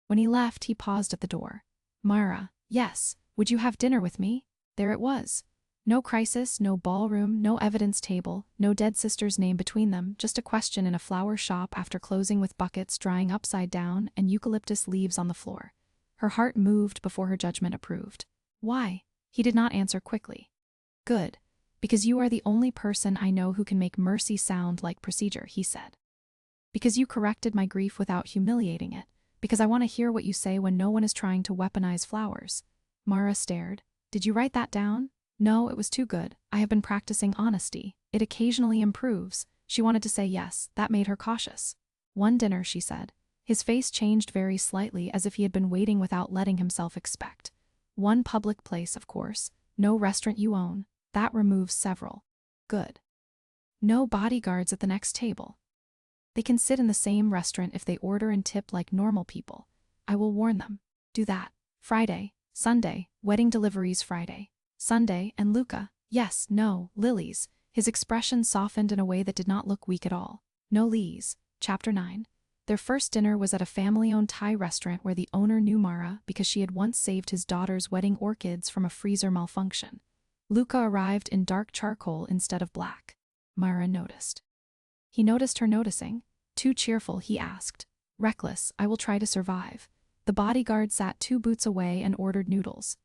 When he left, he paused at the door. Myra, yes, would you have dinner with me? There it was. No crisis, no ballroom, no evidence table, no dead sister's name between them, just a question in a flower shop after closing with buckets drying upside down and eucalyptus leaves on the floor. Her heart moved before her judgment approved. Why? He did not answer quickly. Good. Because you are the only person I know who can make mercy sound like procedure, he said. Because you corrected my grief without humiliating it. Because I want to hear what you say when no one is trying to weaponize flowers. Myra stared. Did you write that down? No, it was too good. I have been practicing honesty. It occasionally improves. She wanted to say yes. That made her cautious. One dinner, she said. His face changed very slightly as if he had been waiting without letting himself expect. One public place, of course. No restaurant you own. That removes several. Good. No bodyguards at the next table. They can sit in the same restaurant if they order and tip like normal people. I will warn them. Do that. Friday, Sunday, wedding deliveries Friday, Sunday, and Luca. Yes, no, lilies. His expression softened in a way that did not look weak at all. No Lees. Chapter 9. Their first dinner was at a family-owned Thai restaurant where the owner knew Mara because she had once saved his daughter's wedding orchids from a freezer malfunction. Luca arrived in dark charcoal instead of black. Mara noticed. He noticed her noticing. Too cheerful, he asked. Reckless, I will try to survive. The bodyguard sat 2 booths away and ordered noodles.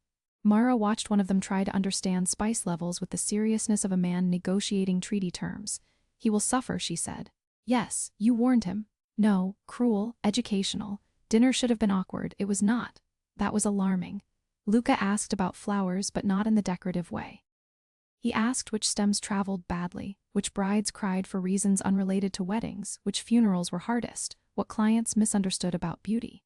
Mara watched one of them try to understand spice levels with the seriousness of a man negotiating treaty terms. He will suffer, she said. Yes, you warned him. No, cruel, educational. Dinner should have been awkward. It was not. That was alarming. Luca asked about flowers, but not in the decorative way. He asked which stems traveled badly, which brides cried for reasons unrelated to weddings, which funerals were hardest, what clients misunderstood about beauty.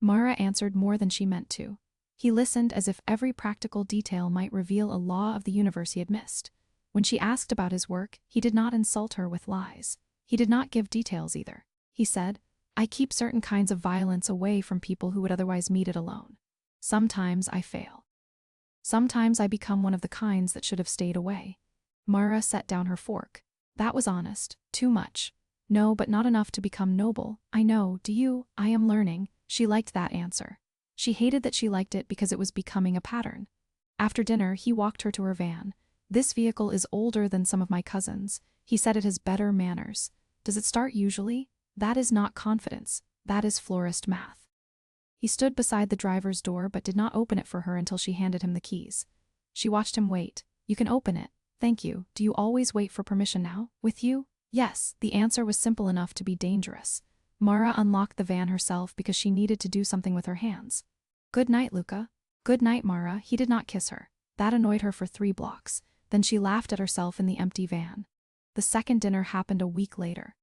Mara answered more than she meant to. He listened as if every practical detail might reveal a law of the universe he had missed. When she asked about his work, he did not insult her with lies. He did not give details either. He said, I keep certain kinds of violence away from people who would otherwise meet it alone. Sometimes I fail. Sometimes I become one of the kinds that should have stayed away. Mara set down her fork. That was honest. Too much. No, but not enough to become noble. I know, do you? I am learning. She liked that answer. She hated that she liked it because it was becoming a pattern. After dinner, he walked her to her van. This vehicle is older than some of my cousins. He said it has better manners. Does it start usually? That is not confidence. That is florist math. He stood beside the driver's door but did not open it for her until she handed him the keys. She watched him wait. You can open it. Thank you. Do you always wait for permission now? With you? Yes. The answer was simple enough to be dangerous. Mara unlocked the van herself because she needed to do something with her hands. Good night, Luca. Good night, Mara. He did not kiss her. That annoyed her for 3 blocks. Then she laughed at herself in the empty van. The second dinner happened a week later.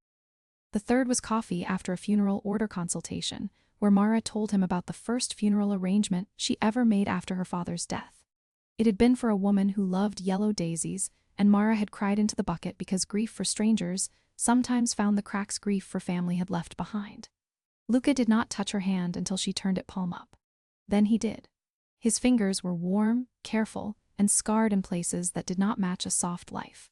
The third was coffee after a funeral order consultation, where Mara told him about the first funeral arrangement she ever made after her father's death. It had been for a woman who loved yellow daisies, and Mara had cried into the bucket because grief for strangers sometimes found the cracks grief for family had left behind. Luca did not touch her hand until she turned it palm up. Then he did. His fingers were warm, careful, and scarred in places that did not match a soft life.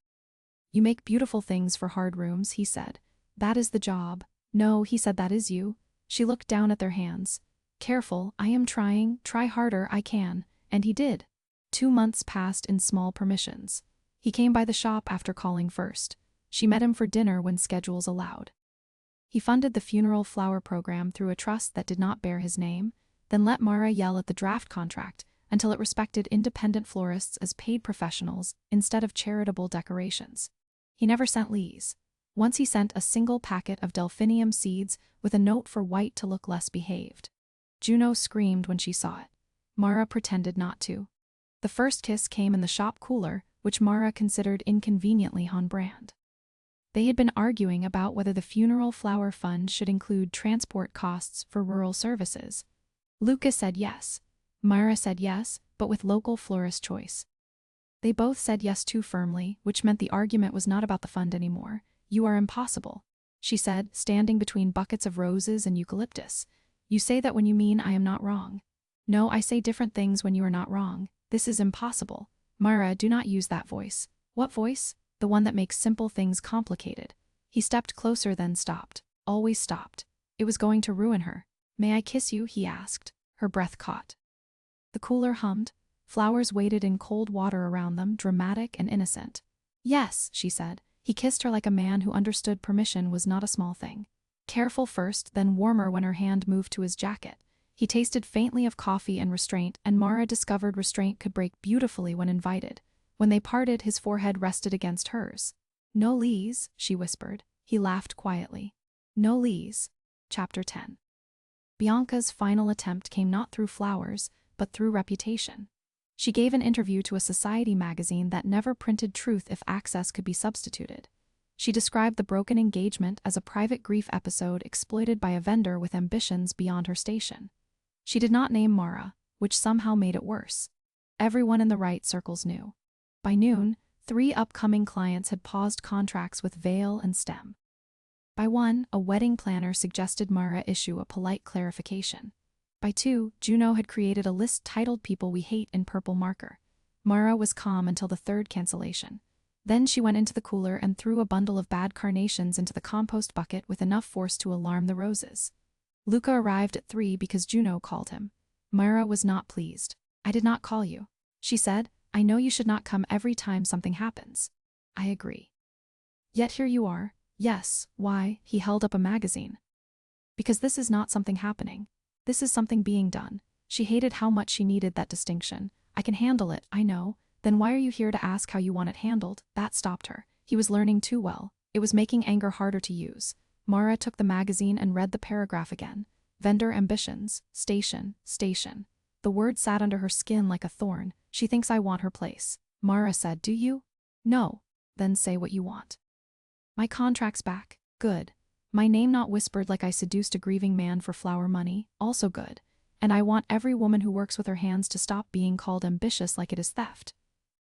You make beautiful things for hard rooms, he said. That is the job. No, he said, that is you. She looked down at their hands. Careful, I am trying, try harder, I can. And he did. 2 months passed in small permissions. He came by the shop after calling first. She met him for dinner when schedules allowed. He funded the funeral flower program through a trust that did not bear his name, then let Mara yell at the draft contract until it respected independent florists as paid professionals instead of charitable decorations. He never sent lees. Once he sent a single packet of delphinium seeds with a note for White to look less behaved. Juno screamed when she saw it. Mara pretended not to. The first kiss came in the shop cooler, which Mara considered inconveniently on brand. They had been arguing about whether the funeral flower fund should include transport costs for rural services. Luca said yes. Mara said yes, but with local florist choice. They both said yes too firmly, which meant the argument was not about the fund anymore. You are impossible, she said, standing between buckets of roses and eucalyptus. You say that when you mean I am not wrong. No, I say different things when you are not wrong. This is impossible. Mara, do not use that voice. What voice? The one that makes simple things complicated. He stepped closer then stopped. Always stopped. It was going to ruin her. May I kiss you? He asked. Her breath caught. The cooler hummed. Flowers waited in cold water around them, dramatic and innocent. Yes, she said. He kissed her like a man who understood permission was not a small thing. Careful first, then warmer when her hand moved to his jacket. He tasted faintly of coffee and restraint, and Mara discovered restraint could break beautifully when invited. When they parted, his forehead rested against hers. No lees, she whispered. He laughed quietly. No lees. Chapter 10. Bianca's final attempt came not through flowers, but through reputation. She gave an interview to a society magazine that never printed truth if access could be substituted. She described the broken engagement as a private grief episode exploited by a vendor with ambitions beyond her station. She did not name Mara, which somehow made it worse. Everyone in the right circles knew. By noon, 3 upcoming clients had paused contracts with Veil and Stem. By 1, a wedding planner suggested Mara issue a polite clarification. By 2, Juno had created a list titled People We Hate in purple marker. Mara was calm until the 3rd cancellation. Then she went into the cooler and threw a bundle of bad carnations into the compost bucket with enough force to alarm the roses. Luca arrived at 3 because Juno called him. Myra was not pleased. "I did not call you," she said. "I know you should not come every time something happens." "I agree. Yet here you are." "Yes, why?" He held up a magazine. "Because this is not something happening. This is something being done." She hated how much she needed that distinction. "I can handle it, I know." "Then why are you here to ask how you want it handled?" That stopped her. He was learning too well. It was making anger harder to use. Mara took the magazine and read the paragraph again. Vendor ambitions, station. The word sat under her skin like a thorn. "She thinks I want her place." Mara said, "Do you?" "No." "Then say what you want." "My contract's back." "Good." "My name not whispered like I seduced a grieving man for flower money." "Also good." "And I want every woman who works with her hands to stop being called ambitious like it is theft."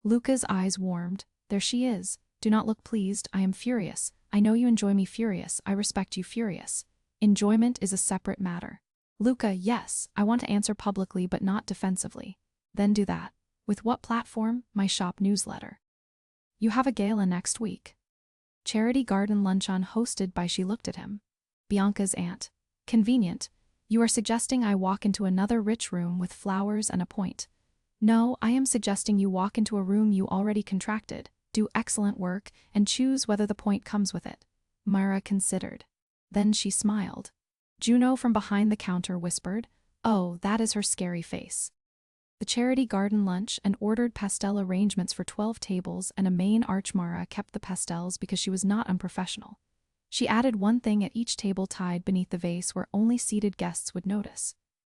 Luca's eyes warmed. "There she is. Do not look pleased. I am furious. I know you enjoy me furious. I respect you furious. Enjoyment is a separate matter." "Luca, yes, I want to answer publicly but not defensively." "Then do that." "With what platform?" "My shop newsletter." "You have a gala next week." Charity garden luncheon hosted by She looked at him. Bianca's aunt. "Convenient. You are suggesting I walk into another rich room with flowers and a point." "No, I am suggesting you walk into a room you already contracted, do excellent work, and choose whether the point comes with it." Myra considered. Then she smiled. Juno from behind the counter whispered, "Oh, that is her scary face." The charity garden lunch and ordered pastel arrangements for 12 tables and a main arch. Mara kept the pastels because she was not unprofessional. She added one thing at each table tied beneath the vase where only seated guests would notice.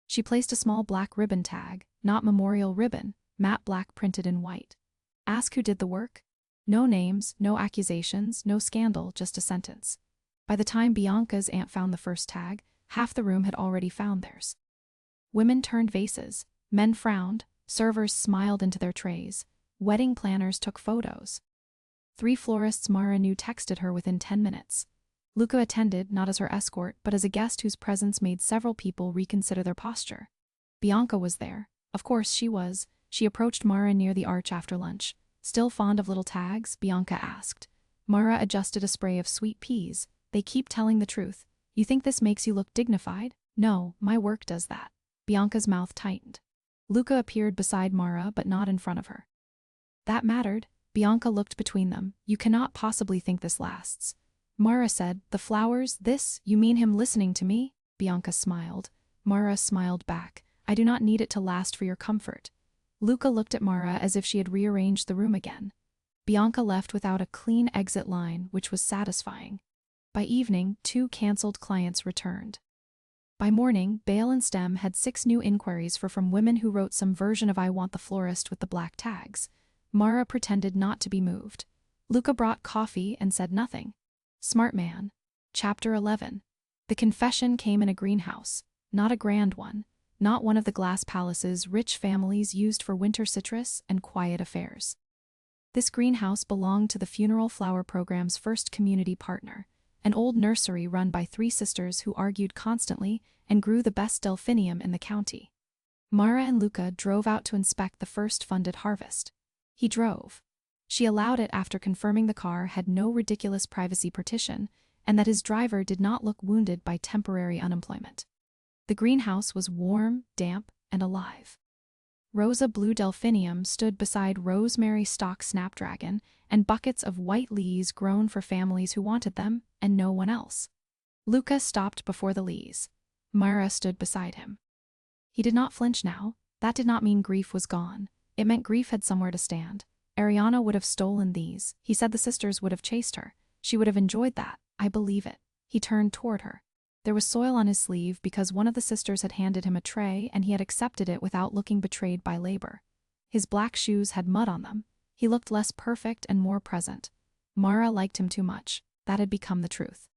She placed a small black ribbon tag, not memorial ribbon, matte black printed in white. "Ask who did the work?" No names, no accusations, no scandal, just a sentence. By the time Bianca's aunt found the first tag, half the room had already found theirs. Women turned vases, men frowned, servers smiled into their trays, wedding planners took photos. 3 florists Mara knew texted her within 10 minutes. Luca attended, not as her escort, but as a guest whose presence made several people reconsider their posture. Bianca was there. Of course she was. She approached Mara near the arch after lunch. "Still fond of little tags?" Bianca asked. Mara adjusted a spray of sweet peas. "They keep telling the truth." "You think this makes you look dignified?" "No, my work does that." Bianca's mouth tightened. Luca appeared beside Mara but not in front of her. That mattered. Bianca looked between them. "You cannot possibly think this lasts." Mara said, "The flowers, this, you mean him listening to me?" Bianca smiled. Mara smiled back. "I do not need it to last for your comfort." Luca looked at Mara as if she had rearranged the room again. Bianca left without a clean exit line, which was satisfying. By evening, 2 cancelled clients returned. By morning, Bale and Stem had 6 new inquiries from women who wrote some version of "I want the florist" with the black tags. Mara pretended not to be moved. Luca brought coffee and said nothing. Smart man. Chapter 11. The confession came in a greenhouse. Not a grand one. Not one of the glass palaces rich families used for winter citrus and quiet affairs. This greenhouse belonged to the funeral flower program's first community partner, an old nursery run by 3 sisters who argued constantly and grew the best delphinium in the county. Mara and Luca drove out to inspect the first funded harvest. He drove. She allowed it after confirming the car had no ridiculous privacy partition and that his driver did not look wounded by temporary unemployment. The greenhouse was warm, damp, and alive. Rosa blue delphinium stood beside rosemary stock snapdragon and buckets of white lees grown for families who wanted them and no one else. Luca stopped before the lees. Myra stood beside him. He did not flinch now. That did not mean grief was gone. It meant grief had somewhere to stand. Ariana would have stolen these. He said the sisters would have chased her. She would have enjoyed that. I believe it. He turned toward her. There was soil on his sleeve because one of the sisters had handed him a tray and he had accepted it without looking betrayed by labor. His black shoes had mud on them. He looked less perfect and more present. Mara liked him too much. That had become the truth.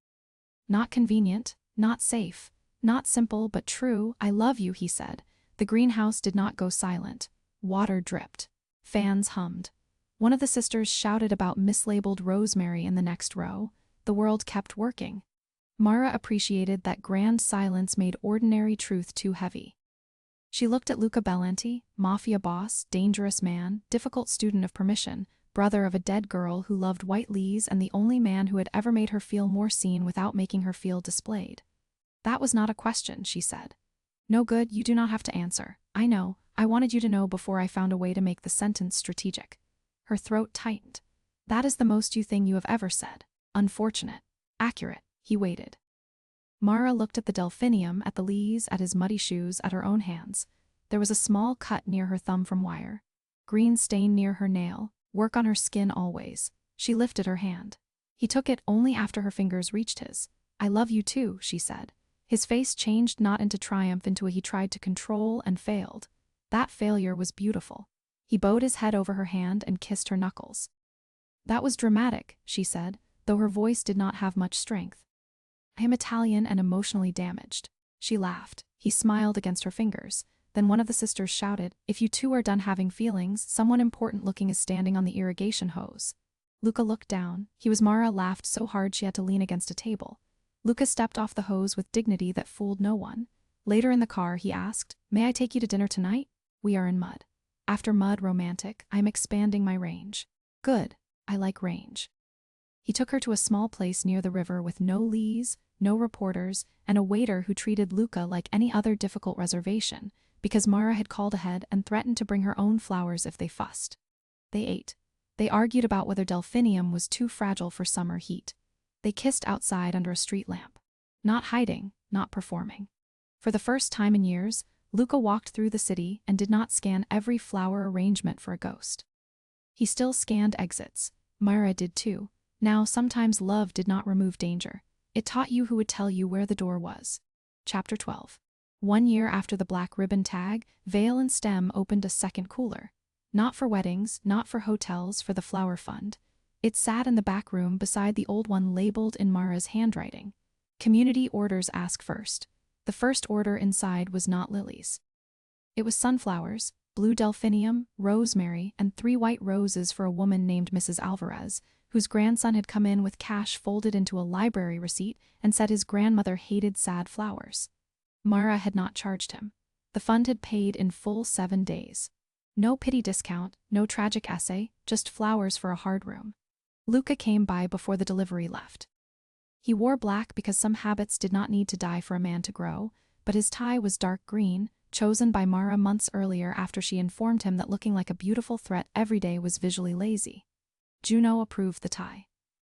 Not convenient, not safe, not simple but true. "I love you," he said. The greenhouse did not go silent. Water dripped. Fans hummed. One of the sisters shouted about mislabeled rosemary in the next row. The world kept working. Mara appreciated that grand silence made ordinary truth too heavy. She looked at Luca Bellanti, Mafia boss, dangerous man, difficult student of permission, brother of a dead girl who loved white lees and the only man who had ever made her feel more seen without making her feel displayed. That was not a question, she said. No good, you do not have to answer. I know, I wanted you to know before I found a way to make the sentence strategic. Her throat tightened. That is the most you thing you have ever said. Unfortunate. Accurate. He waited. Mara looked at the delphinium, at the lees, at his muddy shoes, at her own hands. There was a small cut near her thumb from wire. Green stain near her nail. Work on her skin always. She lifted her hand. He took it only after her fingers reached his. I love you too, she said. His face changed not into triumph into a he tried to control and failed. That failure was beautiful. He bowed his head over her hand and kissed her knuckles. That was dramatic, she said, though her voice did not have much strength. I am Italian and emotionally damaged. She laughed. He smiled against her fingers. Then one of the sisters shouted, if you two are done having feelings, someone important looking is standing on the irrigation hose. Luca looked down. Mara laughed so hard she had to lean against a table. Luca stepped off the hose with dignity that fooled no one. Later in the car, he asked, may I take you to dinner tonight? We are in mud. After mud, romantic, I am expanding my range. Good. I like range. He took her to a small place near the river with no lees, no reporters, and a waiter who treated Luca like any other difficult reservation, because Mara had called ahead and threatened to bring her own flowers if they fussed. They ate. They argued about whether delphinium was too fragile for summer heat. They kissed outside under a street lamp. Not hiding, not performing. For the first time in years, Luca walked through the city and did not scan every flower arrangement for a ghost. He still scanned exits. Mara did too. Now, sometimes love did not remove danger. It taught you who would tell you where the door was. Chapter 12. 1 year after the black ribbon tag, Veil and Stem opened a second cooler. Not for weddings, not for hotels, for the flower fund. It sat in the back room beside the old one labeled in Mara's handwriting. Community orders ask first. The first order inside was not lilies. It was sunflowers, blue delphinium, rosemary, and 3 white roses for a woman named Mrs. Alvarez, whose grandson had come in with cash folded into a library receipt and said his grandmother hated sad flowers. Mara had not charged him. The fund had paid in full 7 days. No pity discount, no tragic essay, just flowers for a hard room. Luca came by before the delivery left. He wore black because some habits did not need to die for a man to grow, but his tie was dark green, chosen by Mara months earlier after she informed him that looking like a beautiful threat every day was visually lazy. Juno approved the tie.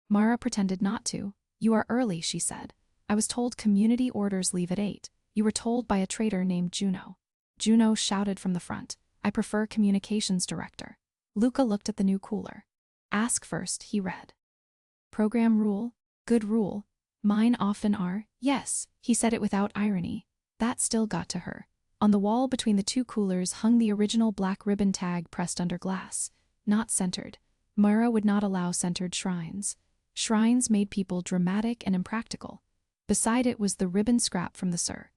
Mara pretended not to. You are early, she said. I was told community orders leave at 8. You were told by a traitor named Juno. Juno shouted from the front. I prefer communications director. Luca looked at the new cooler. Ask first, he read. Program rule? Good rule. Mine often are. Yes, he said it without irony. That still got to her. On the wall between the 2 coolers hung the original black ribbon tag pressed under glass. Not centered. Mara would not allow centered shrines. Shrines made people dramatic and impractical. Beside it was the ribbon scrap from the Sir.